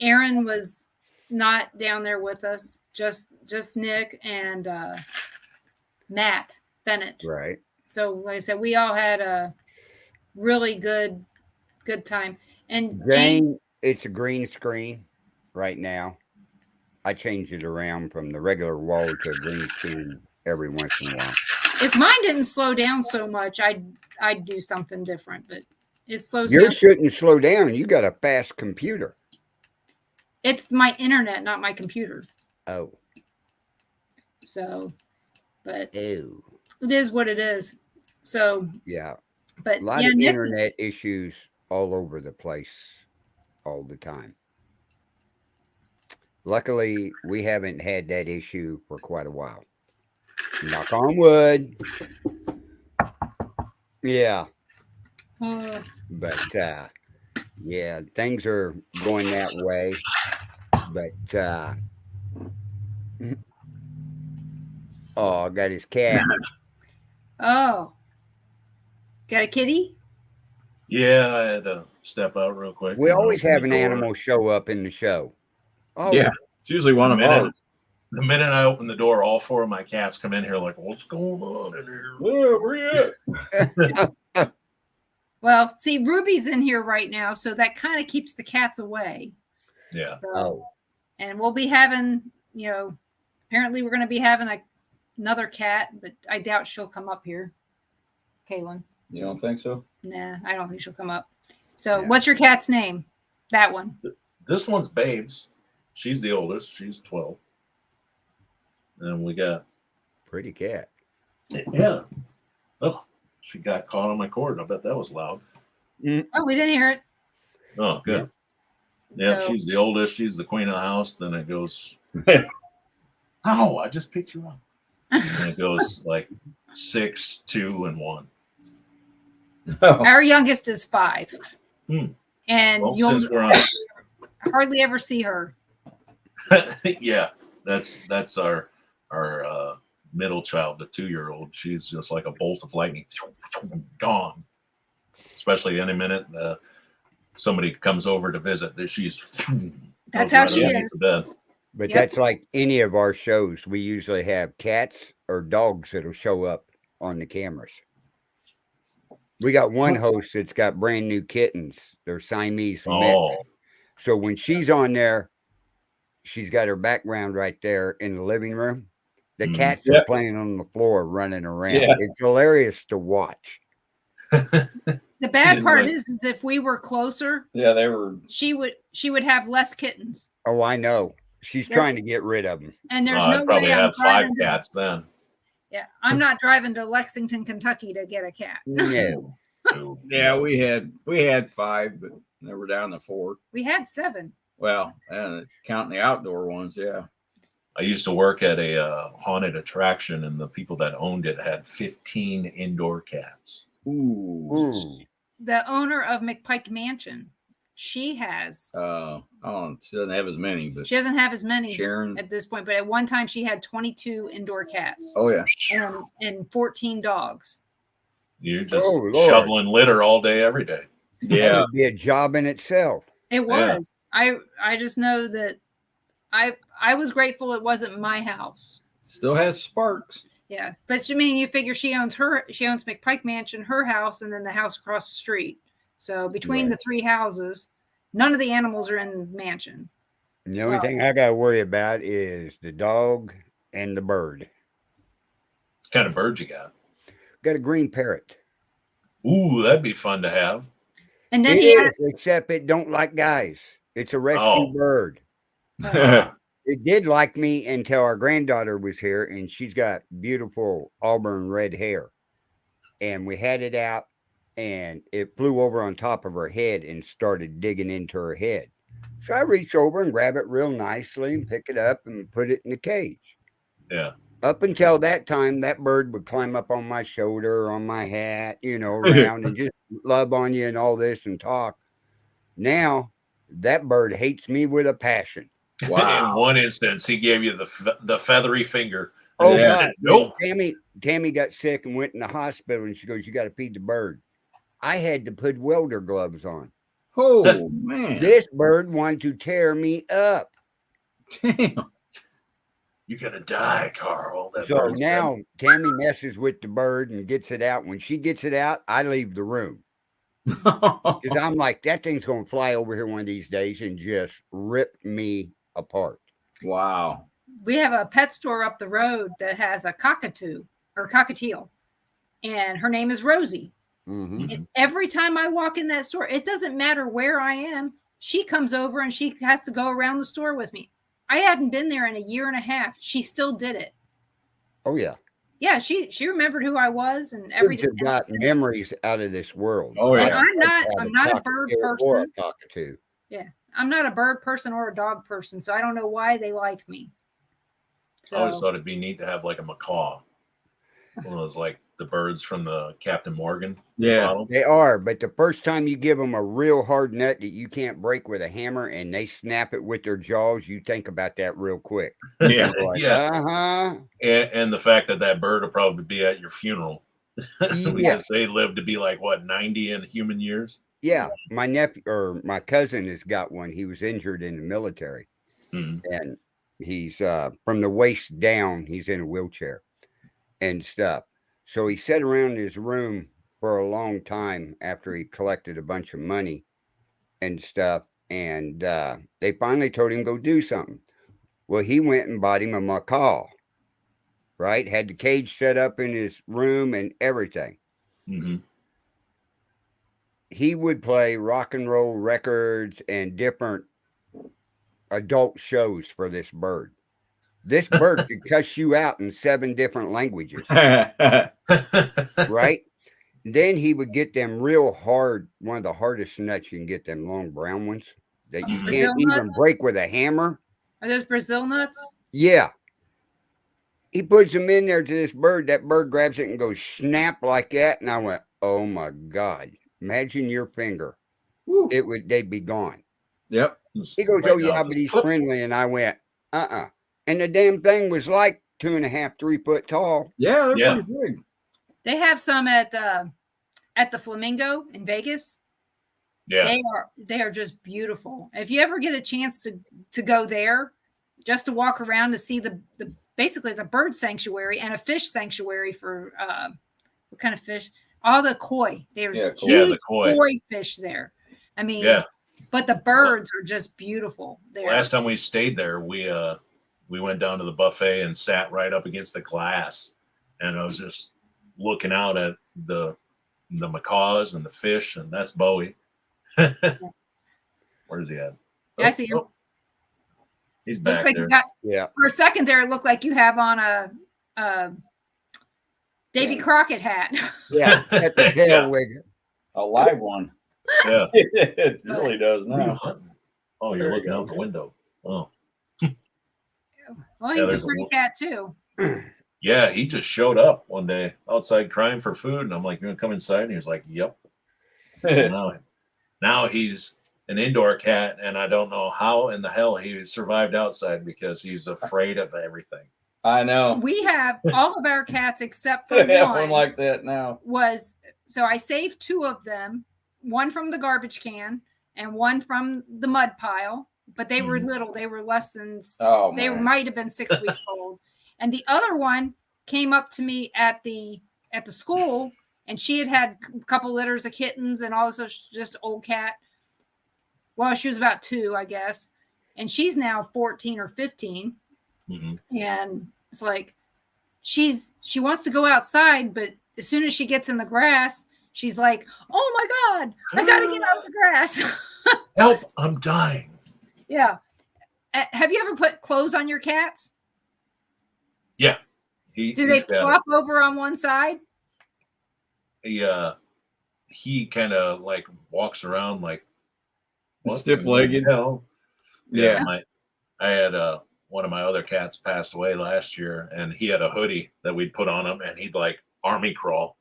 Aaron was not down there with us, just Nick and Matt Bennett. Right. So, like I said, we all had a really good time. And Jane, it's a green screen right now. I change it around from the regular wall to a green screen every once in a while. If mine didn't slow down so much, I'd do something different, but it slows down. Yours shouldn't slow down. You got a fast computer. It's my internet, not my computer. Oh. So, but it is what it is. So yeah. But a lot of internet issues all over the place all the time. Luckily, we haven't had that issue for quite a while. Knock on wood. Yeah. But yeah, things are going that way. But I got his cat. Oh. Got a kitty? Yeah, I had to step out real quick. We always have an animal show up in the show. Oh, yeah. It's usually one of ours. The minute I open the door, all 4 of my cats come in here like, what's going on in here? Where you at? Well, see, Ruby's in here right now, so that kind of keeps the cats away. Yeah. So, and we'll be having, apparently we're going to be having another cat, but I doubt she'll come up here. Kaylin. You don't think so? Nah, I don't think she'll come up. So what's your cat's name? That one. This one's Babes. She's the oldest. She's 12. And we got Pretty cat. Yeah. Oh, she got caught on my cord. I bet that was loud. Oh, we didn't hear it. Oh, good. Yeah, So- she's the oldest. She's the queen of the house. Then it goes, oh, I just picked you up. And it goes like 6, 2, and 1. Oh. Our youngest is 5. And Well, you'll since we're on, hardly ever see her. yeah, that's our middle child, the 2-year-old. She's just like a bolt of lightning, gone. Especially any minute somebody comes over to visit, she's That's how goes she underneath is. the bed. But Yep. that's like any of our shows. We usually have cats or dogs that'll show up on the cameras. We got one host that's got brand new kittens. They're Siamese mix. Oh, So when she's on there, she's got her background right there in the living room. The Mhm. cats are playing on the floor, running around. Yeah. It's hilarious to watch. The bad Yeah, part right. is if we were closer, Yeah, they were. she would have less kittens. Oh, I know. She's Yep. trying to get rid of them. And there's I'd no probably way I'm have 5 driving to, cats then. yeah, I'm not driving to Lexington, Kentucky to get a cat. No. Ooh. Yeah, we had 5, but they were down to 4. We had 7. Well, counting the outdoor ones, yeah. I used to work at a haunted attraction, and the people that owned it had 15 indoor cats. Ooh. The owner of McPike Mansion, she has. She doesn't have as many, but She doesn't have as many Sharon. at this point, but at one time she had 22 indoor cats Oh yeah. and 14 dogs. You're just Oh, Lord. shoveling litter all day, every day. That Yeah. would be a job in itself. It was. I just know that I was grateful it wasn't my house. Still has sparks. Yeah, but you figure she owns McPike Mansion, her house, and then the house across the street. So between the 3 houses, none of the animals are in the mansion. And the only thing I got to worry about is the dog and the bird. What kind of bird you got? Got a green parrot. Ooh, that'd be fun to have. And then It he had, is, except it don't like guys. It's a rescue bird. It did like me until our granddaughter was here, and she's got beautiful auburn red hair. And we had it out, and it flew over on top of her head and started digging into her head. So I reached over and grab it real nicely and pick it up and put it in the cage. Yeah. Up until that time, that bird would climb up on my shoulder, on my hat, around and just love on you and all this and talk. Now, that bird hates me with a passion. Wow. In one instance, he gave you the feathery finger. Oh, Yeah. God. Nope. Tammy got sick and went in the hospital, and she goes, "You got to feed the bird." I had to put welder gloves on. Oh man. This bird wanted to tear me up. Damn. You're gonna die, Carl. That So bird's now Tammy messes with the bird and gets it out. When she gets it out, I leave the room because I'm like, that thing's going to fly over here one of these days and just rip me apart. Wow. we have a pet store up the road that has a cockatiel, and her name is Rosie. Mm-hmm. And every time I walk in that store, it doesn't matter where I am, she comes over and she has to go around the store with me. I hadn't been there in a year and a half. She still did it. Oh yeah. Yeah, she remembered who I was and Kids everything. have got memories out of this world. Oh, yeah. And I'm not a bird Or a person. cockatoo. Yeah, I'm not a bird person or a dog person, so I don't know why they like me. I always So thought it'd be neat to have like a macaw. One of those like the birds from the Captain Morgan Yeah. model. They are, but the first time you give them a real hard nut that you can't break with a hammer and they snap it with their jaws, you think about that real quick. Yeah. Like, Yeah. uh-huh. And the fact that bird will probably be at your funeral Yeah. because they live to be like what 90 in human years. Yeah. My nephew or my cousin has got one. He was injured in the military. Mhm. And He's from the waist down, he's in a wheelchair and stuff. So he sat around his room for a long time after he collected a bunch of money and stuff. And they finally told him go do something. Well, he went and bought him a macaw, right? Had the cage set up in his room and everything. Mm-hmm. He would play rock and roll records and different adult shows for this bird. This bird could cuss you out in 7 different languages, right? Then he would get them real hard, one of the hardest nuts you can get, them long brown ones that you Brazil can't even nuts? break with a hammer. Are those Brazil nuts? Yeah. He puts them in there to this bird. That bird grabs it and goes snap like that. And I went, oh my God. Imagine your finger. They'd be gone. Yep. He goes, oh yeah, but he's friendly. And I went, uh-uh. And the damn thing was like 2.5, 3 foot tall. Yeah, they're pretty big. They have some at the Flamingo in Vegas. Yeah. They are just beautiful. If you ever get a chance to go there, just to walk around to see the basically it's a bird sanctuary and a fish sanctuary for what kind of fish? All the koi. There's huge the koi fish there. I mean, but the birds are just beautiful there. Last time we stayed there, we went down to the buffet and sat right up against the glass, and I was just looking out at the macaws and the fish, and that's Bowie. Where's he at? Yeah, I see him. He's back like there. For a second there, it looked like you have on a Davy Crockett hat. Yeah, at the tail wig. A live one. Yeah. It really does now. Oh, you're looking out the window. Oh. Well, he's a pretty cat too. Yeah, he just showed up one day outside crying for food, and I'm like, "You want to come inside?" And he was like, "Yep." Now he's an indoor cat, and I don't know how in the hell he survived outside because he's afraid of everything. I know. We have all of our cats except for one like that now. So I saved 2 of them, one from the garbage can and one from the mud pile. But they were little. They were less than. They might have been 6 weeks old. And the other one came up to me at the school, and she had a couple litters of kittens and also just old cat. Well, she was about 2, I guess, and she's now 14 or 15. Mm-hmm. And it's like she wants to go outside, but as soon as she gets in the grass, she's like, "Oh my God, I got to get out of the grass! Help! I'm dying." Yeah. Have you ever put clothes on your cats? Yeah. Do they flop over on one side? He kind of like walks around like stiff-legged. Yeah. I had one of my other cats passed away last year, and he had a hoodie that we'd put on him, and he'd like army crawl.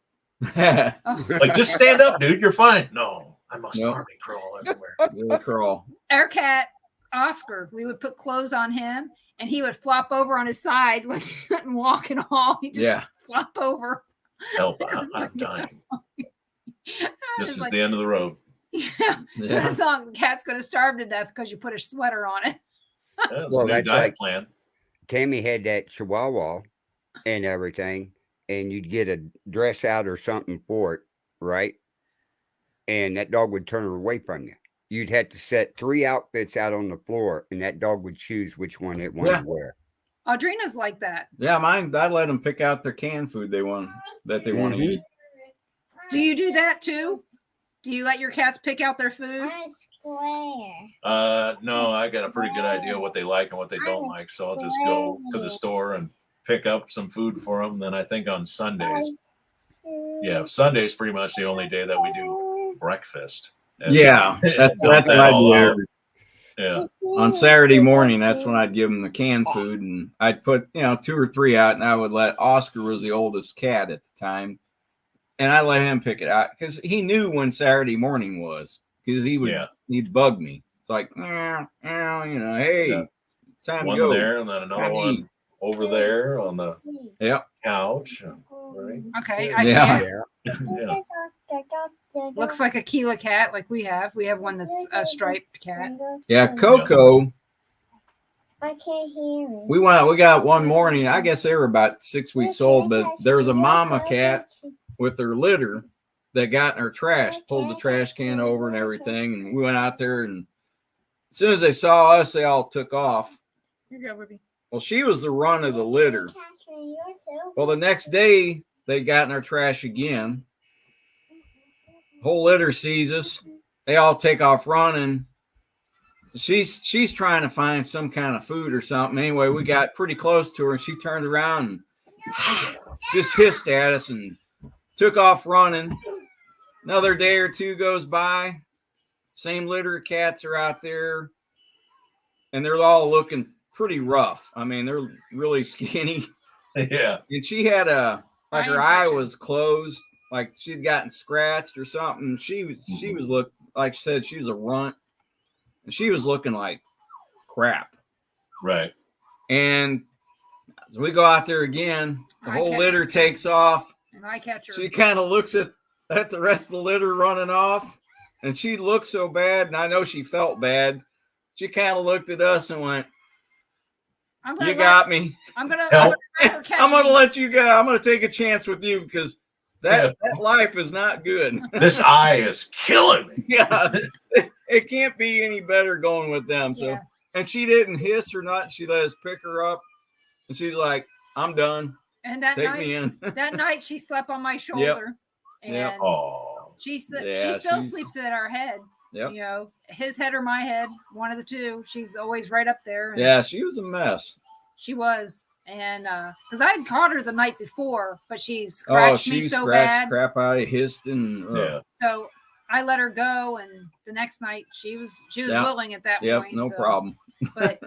Like, just stand up, dude. You're fine. No, I must army crawl everywhere. Really crawl. Our cat Oscar, we would put clothes on him, and he would flop over on his side like he couldn't walk at all. He just flop over. Help! I'm dying. This is the end of the road. Yeah. I thought the cat's going to starve to death because you put a sweater on it. Well, that's diet plan. Tammy had that Chihuahua and everything, and you'd get a dress out or something for it, right? And that dog would turn her away from you. You'd have to set 3 outfits out on the floor, and that dog would choose which one it wanted to wear. Audrina's like that. Yeah, mine. I let them pick out their canned food they want to eat. Do you do that too? Do you let your cats pick out their food? No, I got a pretty good idea what they like and what they don't like, so I'll just go to the store and pick up some food for them. Then I think on Sundays, Sunday's pretty much the only day that we do breakfast. And that's what I do. Yeah. On Saturday morning, that's when I'd give them the canned food, and I'd put 2 or 3 out, and I would let Oscar, was the oldest cat at the time, and I let him pick it out because he knew when Saturday morning was, because he'd bug me. It's like, hey, time one to go. There, and then another one over there on the couch. Right? Okay, I see it. Looks like a Keela cat, like we have. We have one that's a striped cat. Yeah, Coco. I can't hear it. We got one morning. I guess they were about 6 weeks old, but there was a mama cat with her litter that got in her trash, pulled the trash can over and everything. And we went out there, and as soon as they saw us, they all took off. Here you go, Ruby. Well, she was the run of the litter. Well, the next day they got in our trash again. Whole litter sees us. They all take off running. She's trying to find some kind of food or something. Anyway, we got pretty close to her, and she turned around and just hissed at us and took off running. Another day or two goes by. Same litter of cats are out there, and they're all looking pretty rough. I mean, they're really skinny. Yeah. And she had her eye was closed, like she'd gotten scratched or something. She was look like she said she was a runt, and she was looking like crap. Right. And as we go out there again, the whole litter takes off. And I catch her. She kind of looks at the rest of the litter running off, and she looked so bad, and I know she felt bad. She kind of looked at us and went, "You got me. I'm gonna let you go. I'm gonna take a chance with you because that life is not good." This eye is killing me. Yeah, it can't be any better going with them. So, and she didn't hiss or not. She let us pick her up, and she's like, "I'm done. And that take night, me in." that night, she slept on my shoulder, and she still sleeps at our head. Yep. You know, his head or my head, one of the two. She's always right up there. Yeah, she was a mess. She was. And because I had caught her the night before, but she scratched me so bad. Crap out of hissed and So I let her go, and the next night she was willing at that point. Yep, no problem. But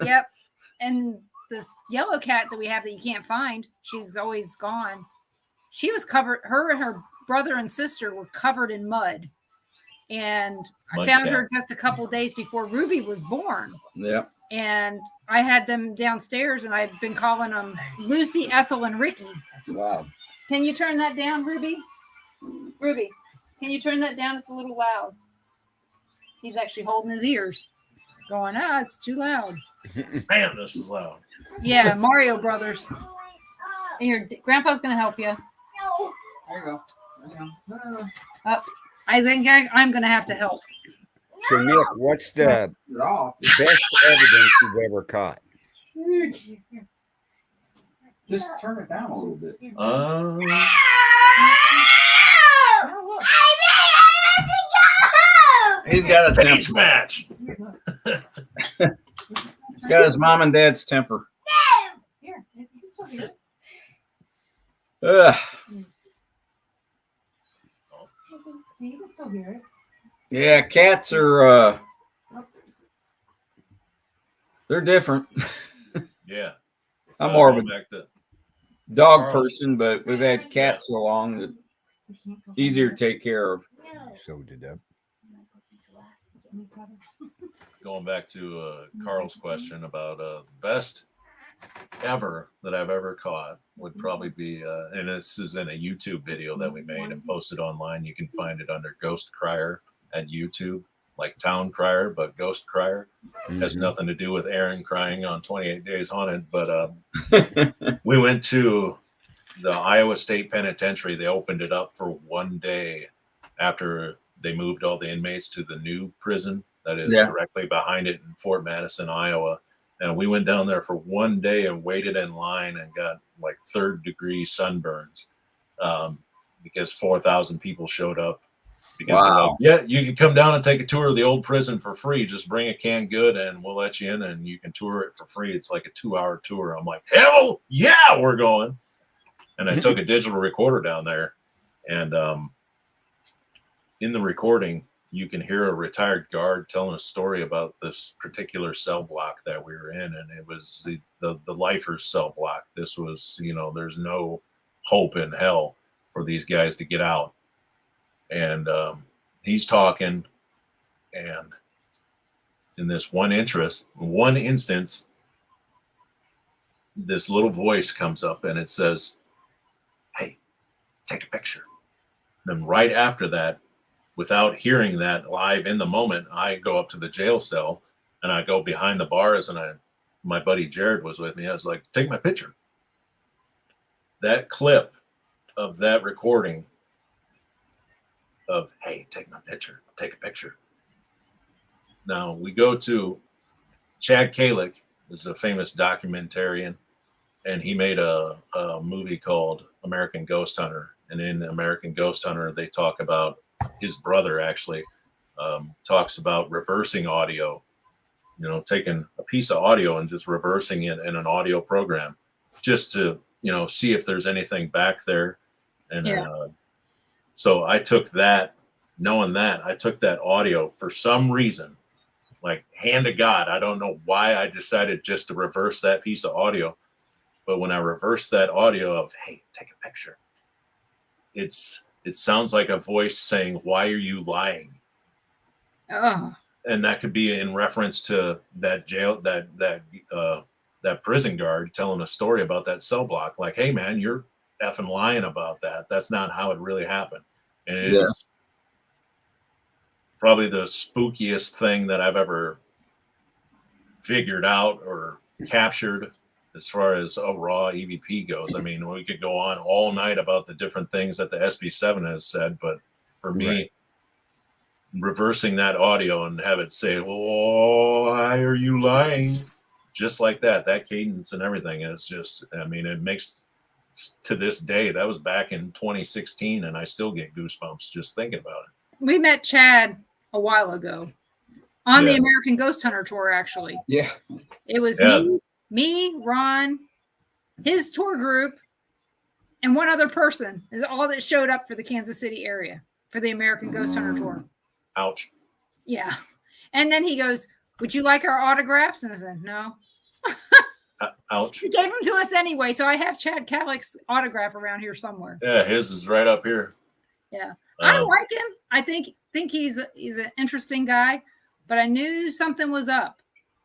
and this yellow cat that we have that you can't find, she's always gone. She was covered. Her and her brother and sister were covered in mud. And I found her just a couple days before Ruby was born. Yeah. And I had them downstairs, and I've been calling them Lucy, Ethel, and Ricky. Wow. Can you turn that down, Ruby? Ruby, can you turn that down? It's a little loud. He's actually holding his ears, going, it's too loud. Man, this is loud. Yeah, Mario Brothers. Here, Grandpa's going to help you. There you go. I think I'm going to have to help. So, Nick, what's the best evidence you've ever caught? Just turn it down a little bit. He's got a temper match. He's got his mom and dad's temper. Here, you can still hear it. You can still hear it. Yeah, cats are they're different. Yeah. I'm more of a dog Charles. person, but we've had cats so long that easier to take care of. So did that. Going back to Carl's question about best ever that I've ever caught would probably be, and this is in a YouTube video that we made and posted online. You can find it under Ghost Crier at YouTube, like Town Crier, but Ghost Crier. Has nothing to do with Aaron crying on 28 Days Haunted, but we went to the Iowa State Penitentiary. They opened it up for one day after they moved all the inmates to the new prison that is directly behind it in Fort Madison, Iowa. And we went down there for one day and waited in line and got like 3rd-degree sunburns because 4,000 people showed up. Because like, you can come down and take a tour of the old prison for free. Just bring a canned good and we'll let you in and you can tour it for free. It's like a 2-hour tour. I'm like, hell yeah, we're going. And I took a digital recorder down there. And in the recording, you can hear a retired guard telling a story about this particular cell block that we were in. And it was the lifers cell block. This was, there's no hope in hell for these guys to get out. And he's talking, and in this one instance, this little voice comes up and it says, "Hey, take a picture." Then right after that, without hearing that live in the moment, I go up to the jail cell and I go behind the bars and I my buddy Jared was with me. I was like, take my picture. That clip of that recording of, hey, take my picture, take a picture. Now we go to Chad Kalick, is a famous documentarian, and he made a movie called American Ghost Hunter. And in American Ghost Hunter, they talk about his brother actually talks about reversing audio, taking a piece of audio and just reversing it in an audio program just to, see if there's anything back there. And so I took that, knowing that, I took that audio for some reason, like hand of God. I don't know why I decided just to reverse that piece of audio. But when I reversed that audio of, hey, take a picture, it sounds like a voice saying, why are you lying? Oh. And that could be in reference to that jail, that prison guard telling a story about that cell block. Like, hey man, you're effing lying about that. That's not how it really happened. And it is probably the spookiest thing that I've ever figured out or captured as far as a raw EVP goes. I mean, we could go on all night about the different things that the SB7 has said, but for me, reversing that audio and have it say, oh, why are you lying? Just like that cadence and everything is just, I mean, it makes, to this day, that was back in 2016, and I still get goosebumps just thinking about it. We met Chad a while ago on the American Ghost Hunter tour, actually. Yeah. It was me, Ron, his tour group, and one other person is all that showed up for the Kansas City area for the American Ghost Hunter tour. Ouch. Yeah. And then he goes, would you like our autographs? And I said, no. Ouch. He gave them to us anyway. So I have Chad Kalick's autograph around here somewhere. Yeah, his is right up here. Yeah. I like him. I think he's an interesting guy, but I knew something was up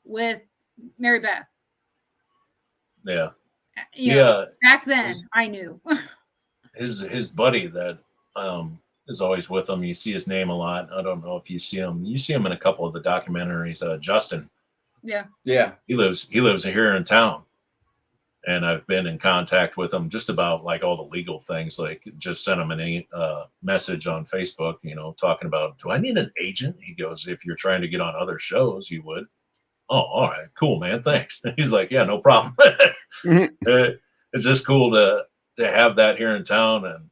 with Mary Beth. Yeah. Back then, I knew. his buddy that is always with him. You see his name a lot. I don't know if you see him. You see him in a couple of the documentaries. Justin. Yeah. He lives here in town, and I've been in contact with him just about like all the legal things. Like just sent him a message on Facebook, talking about, do I need an agent? He goes, if you're trying to get on other shows, you would. Oh, all right, cool, man. Thanks. He's like, yeah, no problem. It's just cool to have that here in town. And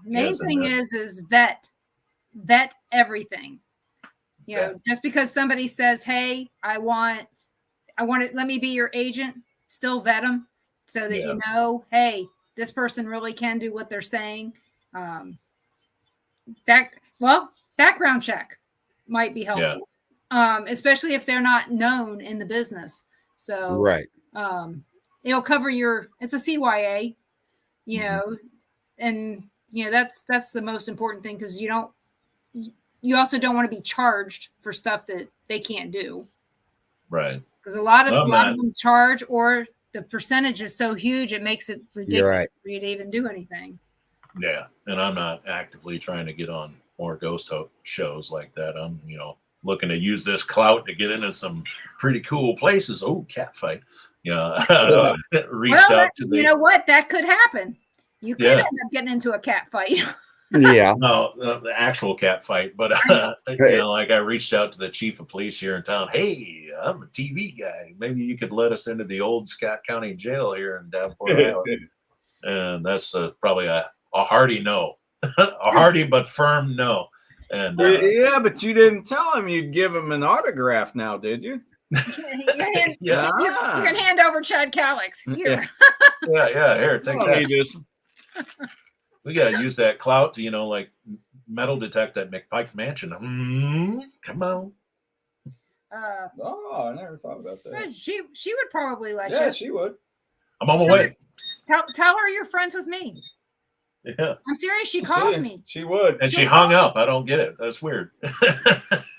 main thing is vet everything. Just because somebody says, hey, I want it, let me be your agent, still vet them so that hey, this person really can do what they're saying. Background check might be helpful. Especially if they're not known in the business. So it'll cover it's a CYA, and that's the most important thing, because you also don't want to be charged for stuff that they can't do. Right. Because a lot of them charge, or the percentage is so huge it makes it ridiculous for you to even do anything. Yeah. And I'm not actively trying to get on more ghost shows like that. I'm, looking to use this clout to get into some pretty cool places. Oh, cat fight. Reached out to the. You know what? That could happen. You could end up getting into a cat fight. Yeah. No, the actual cat fight. But, like I reached out to the chief of police here in town. Hey, I'm a TV guy. Maybe you could let us into the old Scott County jail here in Davenport, Iowa. And that's probably a hearty no. A hearty but firm no. And but you didn't tell him you'd give him an autograph now, did you? You can hand over Chad Kalick's. Here. Here, take that. We got to use that clout to, like metal detect that McPike Mansion. Come on. I never thought about that. She would probably like it. Yeah, she would. I'm on my way. Tell her you're friends with me. Yeah. I'm serious. She calls me. She would. And she hung up. I don't get it. That's weird.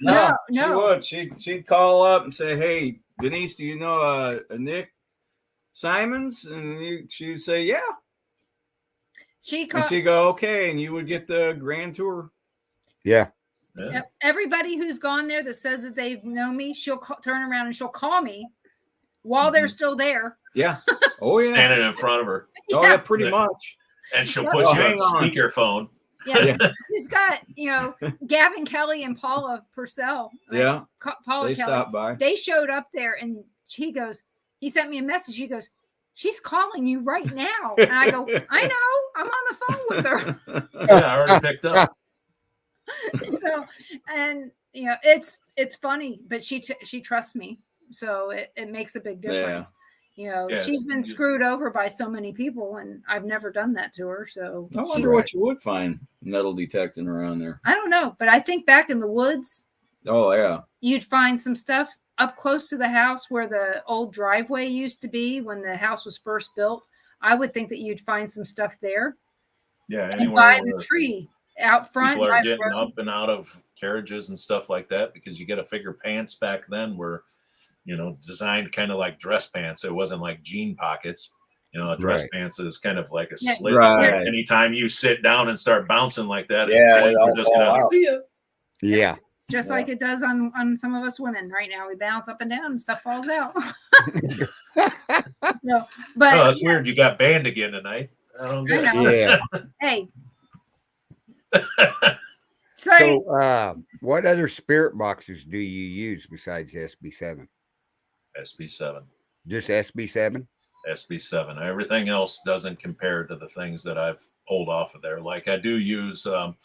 No. She would. She'd call up and say, hey, Denise, do you know a Nick Simons? And she'd say, yeah. She'd go, okay. And you would get the grand tour. Yeah. Everybody who's gone there that said that they've known me, she'll turn around and she'll call me while they're still there. Yeah. Oh yeah. Standing in front of her, Oh yeah, pretty much. and she'll Yeah. put Oh, you hang on on. speakerphone. Yeah. He's got, Gavin Kelly and Paula Purcell. Yeah. Paula They Kelly. stopped by. They showed up there, and he sent me a message. He goes, she's calling you right now. And I go, I know, I'm on the phone with her. Yeah, I already picked up. So, and it's funny, but she trusts me. So it makes a big difference. Yes. She's been screwed over by so many people, and I've never done that to her. So I wonder what you would find metal detecting around there. I don't know, but I think back in the woods, Oh yeah. you'd find some stuff up close to the house where the old driveway used to be when the house was first built. I would think that you'd find some stuff there. Yeah, And anywhere by where the tree out front. people by are the getting road. up and out of carriages and stuff like that, because you get to figure pants back then were, designed kind of like dress pants. It wasn't like jean pockets. A dress pants is kind of like a Yeah. slit. Right. So anytime you sit down and start bouncing like that, Yeah, you're it all just fall gonna out. see ya. Yeah. Just like it does on some of us women right now. We bounce up and down and stuff falls out. So, but Oh, that's weird. You got banned again tonight. I don't get I it. know. Yeah. Hey. So, what other spirit boxes do you use besides SB7? SB7. Just SB7? SB7. Everything else doesn't compare to the things that I've pulled off of there. Like I do use, well,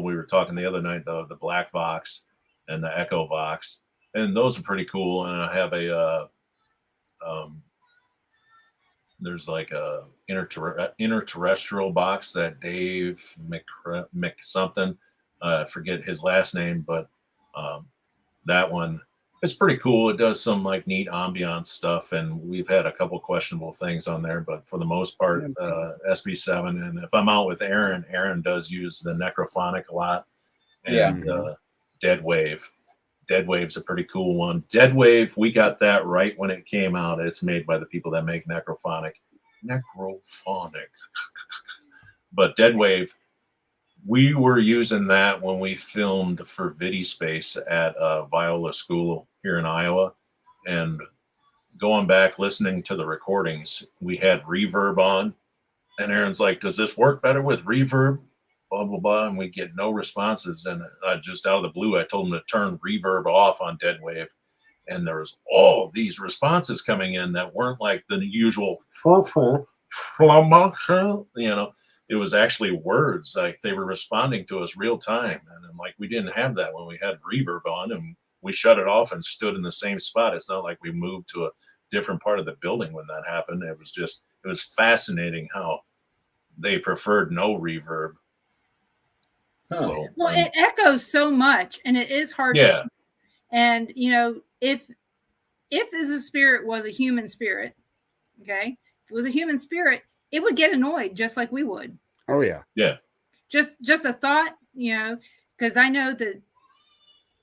we were talking the other night, though, the Black Vox and the Echo Vox, and those are pretty cool. And I have a, there's like a interterrestrial box that Dave Mc something, I forget his last name, but that one, it's pretty cool. It does some like neat ambiance stuff, and we've had a couple questionable things on there, but for the most part, SB7. And if I'm out with Aaron does use the necrophonic a lot, and Dead Wave. Dead Wave's a pretty cool one. Dead Wave, we got that right when it came out. It's made by the people that make necrophonic. But Dead Wave, we were using that when we filmed for VidiSpace at Viola School here in Iowa. And going back, listening to the recordings, we had reverb on. And Aaron's like, does this work better with reverb? Blah, blah, blah. And we get no responses. And just out of the blue, I told him to turn reverb off on Dead Wave. And there was all these responses coming in that weren't like the usual, it was actually words, like they were responding to us real time. And I'm like, we didn't have that when we had reverb on, and we shut it off and stood in the same spot. It's not like we moved to a different part of the building when that happened. It was fascinating how they preferred no reverb. Huh. So, well, it echoes so much, and it is hard yeah. to, and if the spirit was a human spirit, okay, if it was a human spirit, it would get annoyed just like we would. Oh, yeah. Yeah. Just a thought, because I know that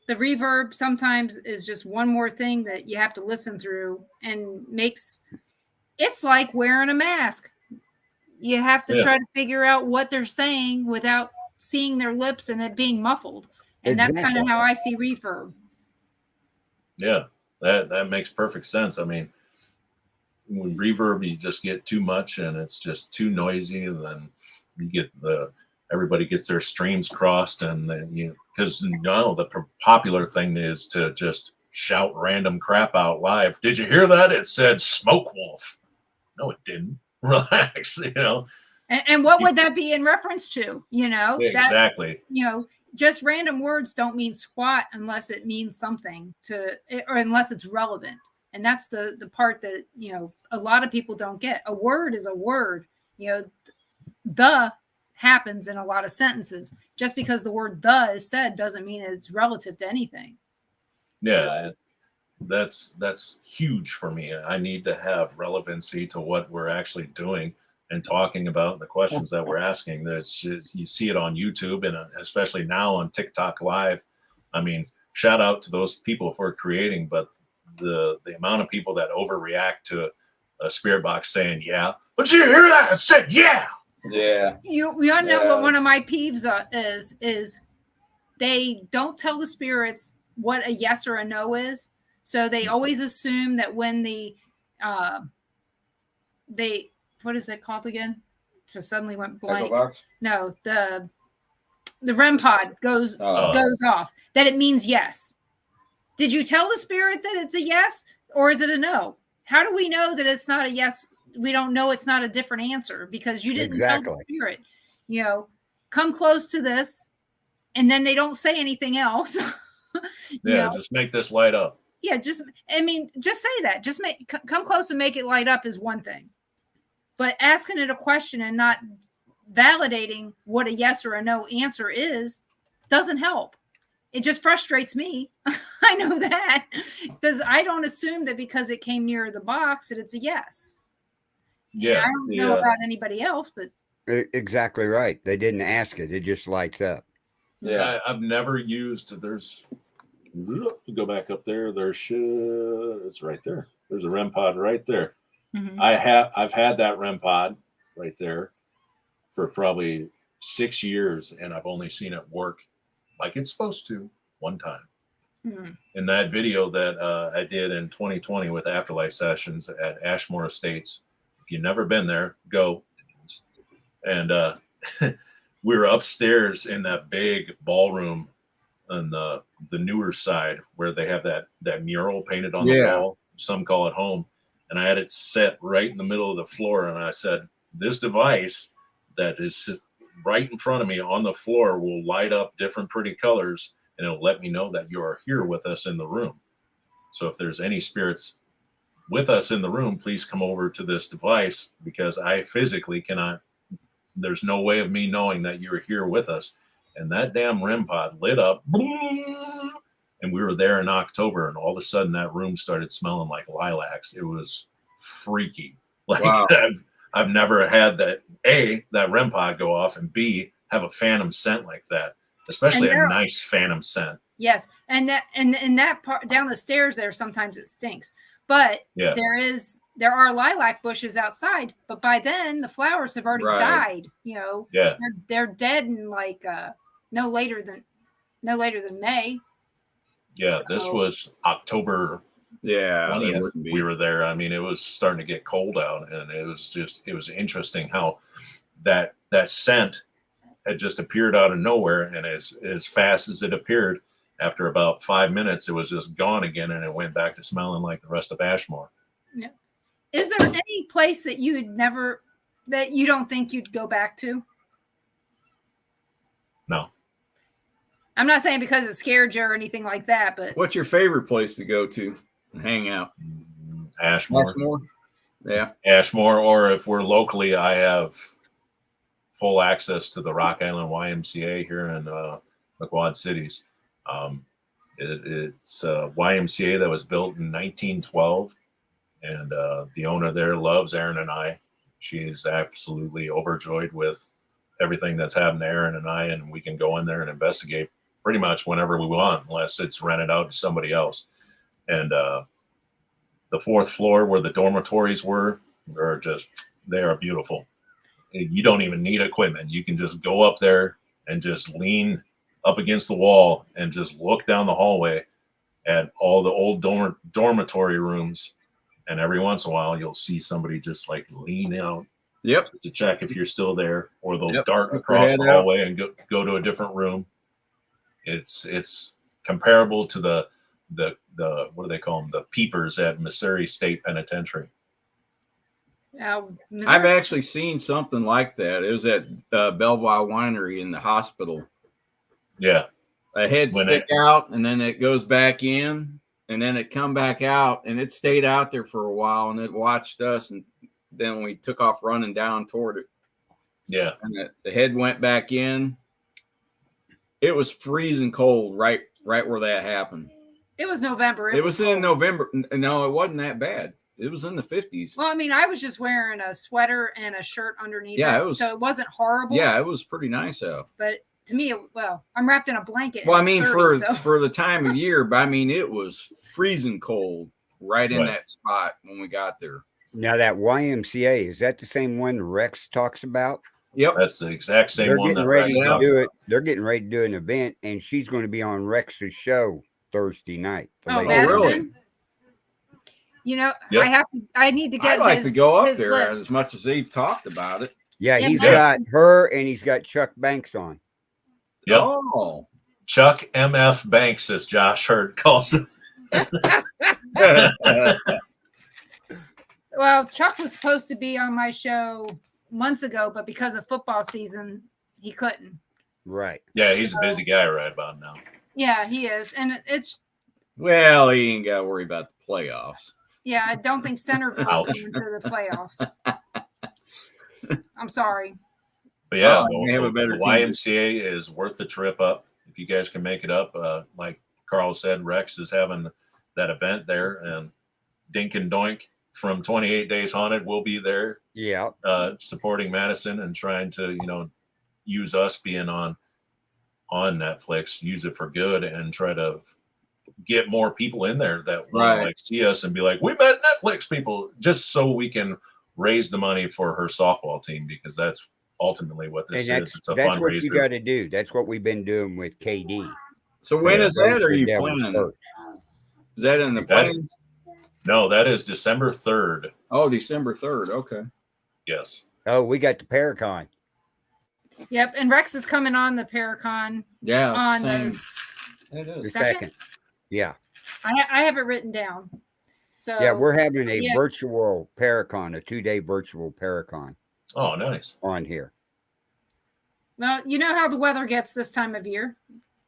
the reverb sometimes is just one more thing that you have to listen through, and it's like wearing a mask. You have to try to figure out what they're saying without seeing their lips and it being muffled. And that's kind of how I see reverb. Yeah, that makes perfect sense. I mean, with reverb, you just get too much and it's just too noisy, and then you get everybody gets their streams crossed, and then because the popular thing is to just shout random crap out live. Did you hear that? It said Smoke Wolf. No, it didn't. Relax, And what would that be in reference to? Exactly. Just random words don't mean squat unless it means something or unless it's relevant. And that's the part that, a lot of people don't get. A word is a word. The happens in a lot of sentences. Just because the word the is said doesn't mean it's relative to anything. Yeah, that's huge for me. I need to have relevancy to what we're actually doing and talking about, the questions that we're asking. That's just, you see it on YouTube, and especially now on TikTok Live. I mean, shout out to those people for creating, but the amount of people that overreact to a spirit box saying, yeah, but you hear that? It said, yeah. Yeah. We all know what one of my peeves is they don't tell the spirits what a yes or a no is. So they always assume that when the what is it called again? Just suddenly went blank. No, the REM pod goes off, that it means yes. Did you tell the spirit that it's a yes, or is it a no? How do we know that it's not a yes? We don't know it's not a different answer because you didn't tell the spirit, come close to this, and then they don't say anything else. Just make this light up. Yeah, just say that. Just come close and make it light up is one thing. But asking it a question and not validating what a yes or a no answer is doesn't help. It just frustrates me. I know that because I don't assume that because it came near the box that it's a yes. Yeah. And I don't know about anybody else, but exactly right. They didn't ask it. It just lights up. Yeah. I've never used, go back up there. It's right there. There's a REM pod right there. Mm-hmm. I've had that REM pod right there for probably 6 years, and I've only seen it work like it's supposed to one time. Mm-hmm. In that video that I did in 2020 with Afterlife Sessions at Ashmore Estates. If you've never been there, go. And we were upstairs in that big ballroom on the newer side where they have that mural painted on the wall. Some call it home. And I had it set right in the middle of the floor. And I said, this device that is right in front of me on the floor will light up different pretty colors, and it'll let me know that you are here with us in the room. So if there's any spirits with us in the room, please come over to this device because I physically cannot, there's no way of me knowing that you're here with us. And that damn REM pod lit up, and we were there in October, and all of a sudden that room started smelling like lilacs. It was freaky. Like, wow. I've never had that REM pod go off, and B, have a phantom scent like that, especially a nice phantom scent. Yes. And that part down the stairs there, sometimes it stinks, but there are lilac bushes outside, but by then the flowers have already died, they're dead in like no later than May. Yeah. So, this was October. Yeah, 20th, we were there. I mean, it was starting to get cold out, and it was interesting how that scent had just appeared out of nowhere, and as fast as it appeared, after about 5 minutes, it was just gone again, and it went back to smelling like the rest of Ashmore. Yeah. Is there any place that you don't think you'd go back to? No. I'm not saying because it scared you or anything like that, but what's your favorite place to go to? Hang out? Ashmore. Yeah. Ashmore, or if we're locally, I have full access to the Rock Island YMCA here in the Quad Cities. It's a YMCA that was built in 1912, and the owner there loves Aaron and I. She is absolutely overjoyed with everything that's happened to Aaron and I, and we can go in there and investigate pretty much whenever we want, unless it's rented out to somebody else. And the fourth floor where the dormitories were, they are beautiful. You don't even need equipment. You can just go up there and just lean up against the wall and just look down the hallway at all the old dormitory rooms. And every once in a while, you'll see somebody just like lean out to check if you're still there, or they'll dart across the hallway and go to a different room. It's comparable to the what do they call them? The peepers at Missouri State Penitentiary. I've actually seen something like that. It was at Belvoir Winery in the hospital. Yeah. A head stick out, and then it goes back in, and then it come back out, and it stayed out there for a while, and it watched us, and then we took off running down toward it. Yeah. And the head went back in. It was freezing cold right where that happened. It was November. It was in November. No, it wasn't that bad. It was in the 50s. Well, I mean, I was just wearing a sweater and a shirt underneath. Yeah, so it wasn't horrible. Yeah, it was pretty nice out. But to me, I'm wrapped in a blanket. Well, I mean, for the time of year, but I mean, it was freezing cold right in that spot when we got there. Now that YMCA, is that the same one Rex talks about? Yep, that's the exact same one. They're getting ready to do it. They're getting ready to do an event, and she's going to be on Rex's show Thursday night. the Oh, late Madison? night. Madison. You know, Yep. I need to get I'd like his, to go up his there list. as much as they've talked about it. Yeah, Yeah, he's Madison. got her and he's got Chuck Banks on. Yep. Oh. Chuck MF Banks, as Josh Hurt calls him. Well, Chuck was supposed to be on my show months ago, but because of football season, he couldn't. Right. Yeah, he's a busy guy right about now. Yeah, he is. And it's, Well, he ain't got to worry about the playoffs. yeah, I don't think Centerville's Ouch. coming to the playoffs. I'm sorry. But yeah, Oh, they have a better the team. YMCA is worth the trip up if you guys can make it up. Like Carl said, Rex is having that event there, and Dink and Doink from 28 Days Haunted will be there, Yeah. supporting Madison and trying to, use us being on Netflix, use it for good, and try to get more people in there that will Right. like see us and be like, we met Netflix people, just so we can raise the money for her softball team, because that's ultimately what this And is. It's a that's what you fundraiser. got to do. That's what we've been doing with KD. So when Yeah, is that? Those Are you Devils planning? first. Is that in the That- plans? No, that is December 3rd. Oh, December 3rd. Okay. Yes. Oh, we got the Paracon. Yep. And Rex is coming on the Paracon Yeah. on Same. the, It The is. Second? Yeah. I have it written down. So Yeah, we're having a yeah. virtual Paracon, a 2-day virtual Paracon Oh, nice. on here. Well, you know how the weather gets this time of year.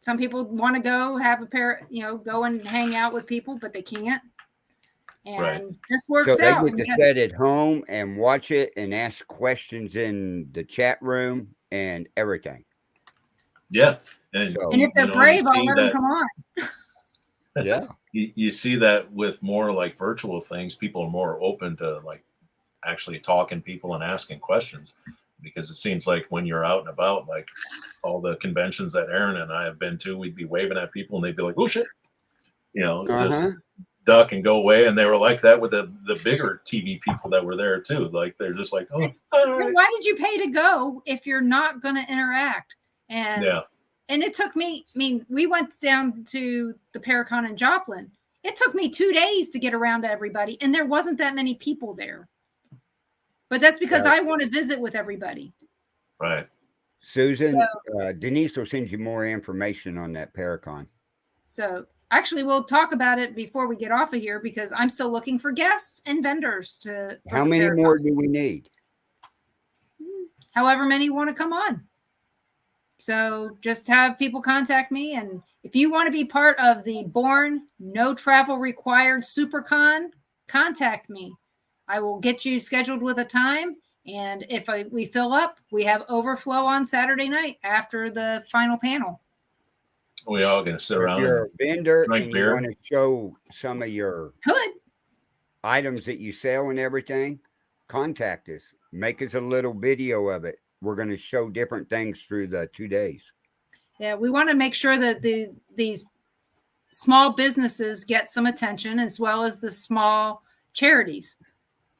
Some people want to go have a go and hang out with people, but they can't. And Right. this So works they out. get to sit at home and watch it and ask questions in the chat room and everything. Yeah. And, So- And if they're you brave, I'll see let them that- come on. Yeah. you see that with more like virtual things, people are more open to like actually talking to people and asking questions, because it seems like when you're out and about, like all the conventions that Aaron and I have been to, we'd be waving at people and they'd be like, oh shit, just Uh-huh. duck and go away. And they were like that with the bigger TV people that were there too. Like they're just like, oh, Then why did you pay to go if you're not going to interact? And yeah. And it took me, we went down to the Paracon in Joplin. It took me 2 days to get around to everybody, and there wasn't that many people there. But that's because Yeah. I want to visit with everybody. Right. Susan, Denise will send you more information on that Paracon. So actually, we'll talk about it before we get off of here, because I'm still looking for guests and vendors for How the many Paracon. more do we need? However many want to come on. So just have people contact me. And if you want to be part of the Born No Travel Required SuperCon, contact me. I will get you scheduled with a time. And if we fill up, we have overflow on Saturday night after the final panel. We all gonna sit If around. you're a vendor drink and beer. you want to show some of your Good. items that you sell and everything, contact us. Make us a little video of it. We're going to show different things through the 2 days. Yeah, we want to make sure that these small businesses get some attention, as well as the small charities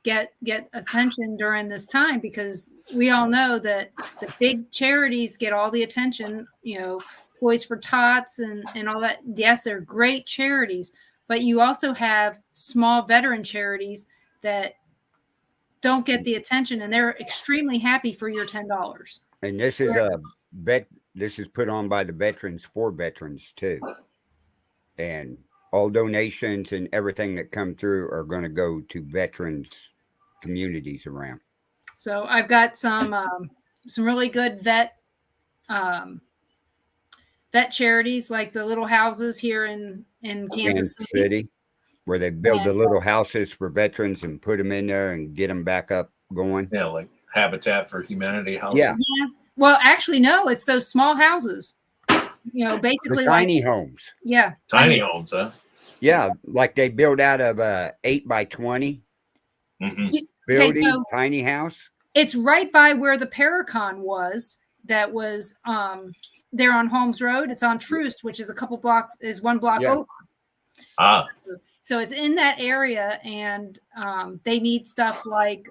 get attention during this time, because we all know that the big charities get all the attention, Toys for Tots and all that. Yes, they're great charities, but you also have small veteran charities that don't get the attention, and they're extremely happy for your $10. And this is this is put on by the veterans for veterans too. And all donations and everything that come through are going to go to veterans communities around. So I've got some really good vet charities, like the little houses here in Kansas City, where they build the little houses for veterans and put them in there and get them back up going. Yeah, like Habitat for Humanity houses. Yeah. Yeah. Well, actually, no, it's those small houses. Basically The tiny homes. Yeah. Tiny homes, huh? Yeah, like they build out of a 8x20 Mm-hmm. building, so tiny house. it's right by where the Paracon was. That was there on Holmes Road. It's on Troost, which is one block Yeah. over. Ah, So it's in that area, and they need stuff like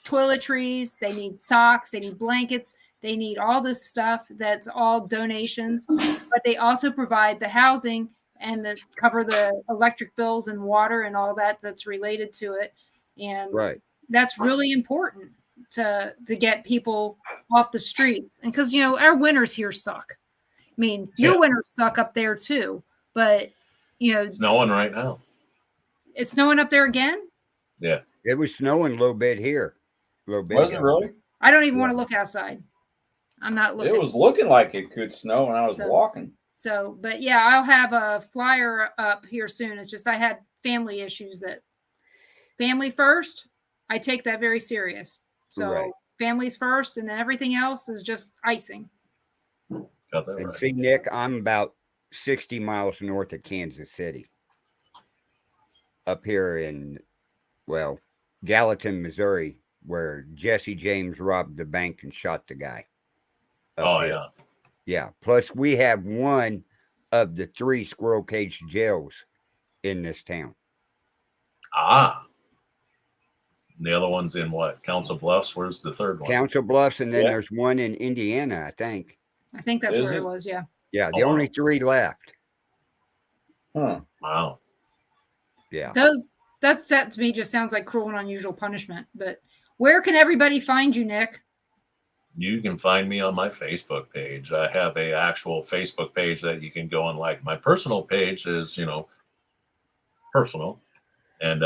toiletries, they need socks, they need blankets, they need all this stuff that's all donations, but they also provide the housing and cover the electric bills and water and all that's related to it. And Right. that's really important to get people off the streets. And because, our winters here suck. I mean, your winters suck up there too, but It's snowing right now. It's snowing up there again? Yeah. It was snowing a little bit here. A little bit. Was it really? I don't even want to look outside. I'm not looking. It was looking like it could snow when I was walking. So, but yeah, I'll have a flyer up here soon. It's just I had family issues family first. I take that very serious. So Families first, and then everything else is just icing. Got that And right. see, Nick, I'm about 60 miles north of Kansas City. Up here in, Gallatin, Missouri, where Jesse James robbed the bank and shot the guy. Oh, there. yeah. Yeah. Plus, we have one of the 3 squirrel cage jails in this town. Ah. And the other one's in what? Council Bluffs? Where's the third one? Council Bluffs, and then there's one in Indiana, I think. I think that's where it was. Yeah. Yeah. The only 3 left. Huh. Wow. Yeah. That to me just sounds like cruel and unusual punishment. But where can everybody find you, Nick? You can find me on my Facebook page. I have a actual Facebook page that you can go and like. My personal page is, personal. And,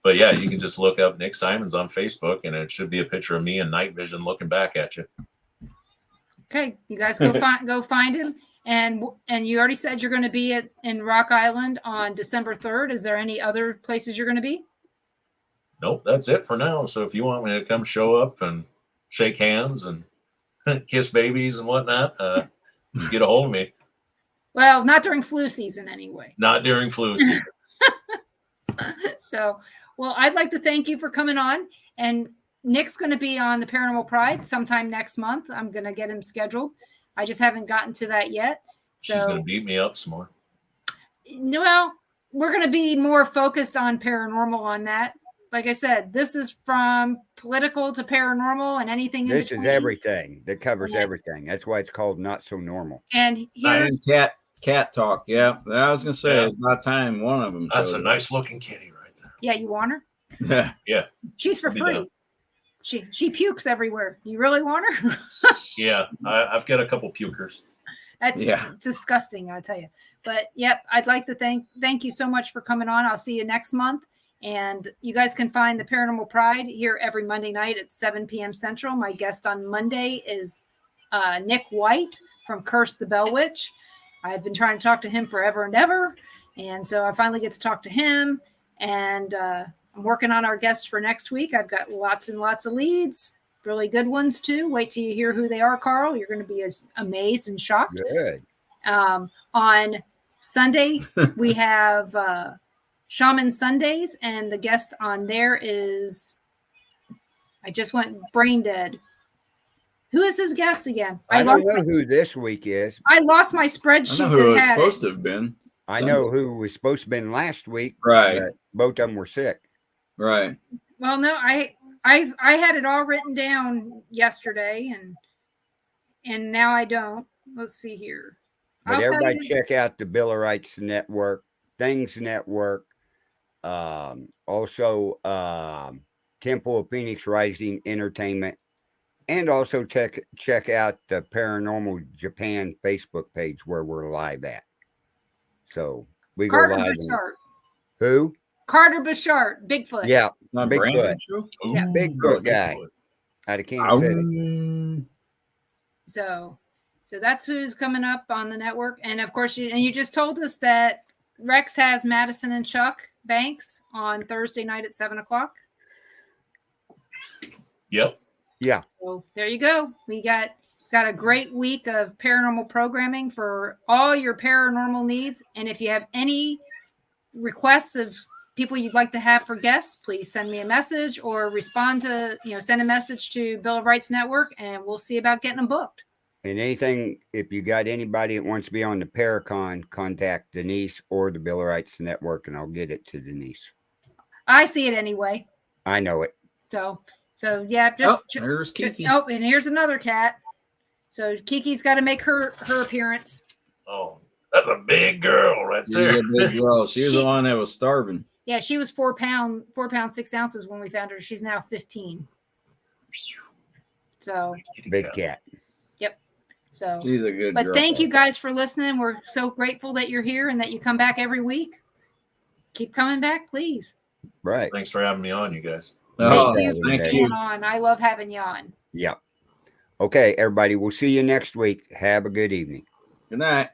but yeah, you can just look up Nick Simons on Facebook, and it should be a picture of me in night vision looking back at you. Okay. You guys go find him. And you already said you're going to be in Rock Island on December 3rd. Is there any other places you're going to be? Nope, that's it for now. So if you want me to come show up and shake hands and kiss babies and whatnot, just get a hold of me. Well, not during flu season anyway. Not during flu season. So, I'd like to thank you for coming on. And Nick's going to be on the Paranormal Pride sometime next month. I'm going to get him scheduled. I just haven't gotten to that yet. So, she's going to beat me up some more. Well, we're going to be more focused on paranormal on that. Like I said, this is from political to paranormal and anything in This between. is everything that covers everything. That's why it's called Not So Normal. And here's cat talk. Yeah, I was gonna say it's about time one of them. That's a nice looking kitty right there. Yeah, you want her? Yeah, yeah. She's for free. She pukes everywhere. You really want her? Yeah, I've got a couple pukers. That's disgusting, I tell you. But yep, I'd like to thank you so much for coming on. I'll see you next month. And you guys can find the Paranormal Pride here every Monday night at 7 p.m. Central. My guest on Monday is Nick White from Curse the Bell Witch. I've been trying to talk to him forever and ever. And so I finally get to talk to him. And I'm working on our guests for next week. I've got lots and lots of leads, really good ones too. Wait till you hear who they are, Carl. You're going to be as amazed and shocked. Good. On Sunday, we have Shaman Sundays, and the guest on there is, I just went brain dead. Who is his guest again? I don't know who this week is. I lost my spreadsheet. I know who it was supposed to have been. I know who was supposed to have been last week. Right. But both of them were sick. Right. Well, no, I had it all written down yesterday, and now I don't. Let's see here. But everybody check out the Bill of Rights Network, Things Network, also Temple of Phoenix Rising Entertainment, and also check out the Paranormal Japan Facebook page where we're live at. So we Carter go live. Bishart. Who? Carter Bishart, Bigfoot. Yeah, Not Bigfoot. Brandon Show? Yeah. Bigfoot guy out of Kansas City. So that's who's coming up on the network. And of course, you just told us that Rex has Madison and Chuck Banks on Thursday night at 7:00. Yep. Yeah. So there you go. We got a great week of paranormal programming for all your paranormal needs. And if you have any requests of people you'd like to have for guests, please send me a message or respond to, send a message to Bill of Rights Network, and we'll see about getting them booked. And anything, if you got anybody that wants to be on the Paracon, contact Denise or the Bill of Rights Network, and I'll get it to Denise. I see it anyway. I know it. So yeah, just there's Kiki. Oh, and here's another cat. So Kiki's got to make her appearance. Oh, That's a big girl right She's there. a big girl. She was the one that was starving. Yeah, she was 4 pounds 6 ounces when we found her. She's now 15. So Big cat. so She's a good but girl. thank you guys for listening. We're so grateful that you're here and that you come back every week. Keep coming back, please. Right. Thanks for having me on, you guys. Oh, Thank you for thank being you. on. I love having you on. Yep. Okay, everybody. We'll see you next week. Have a good evening. Good night.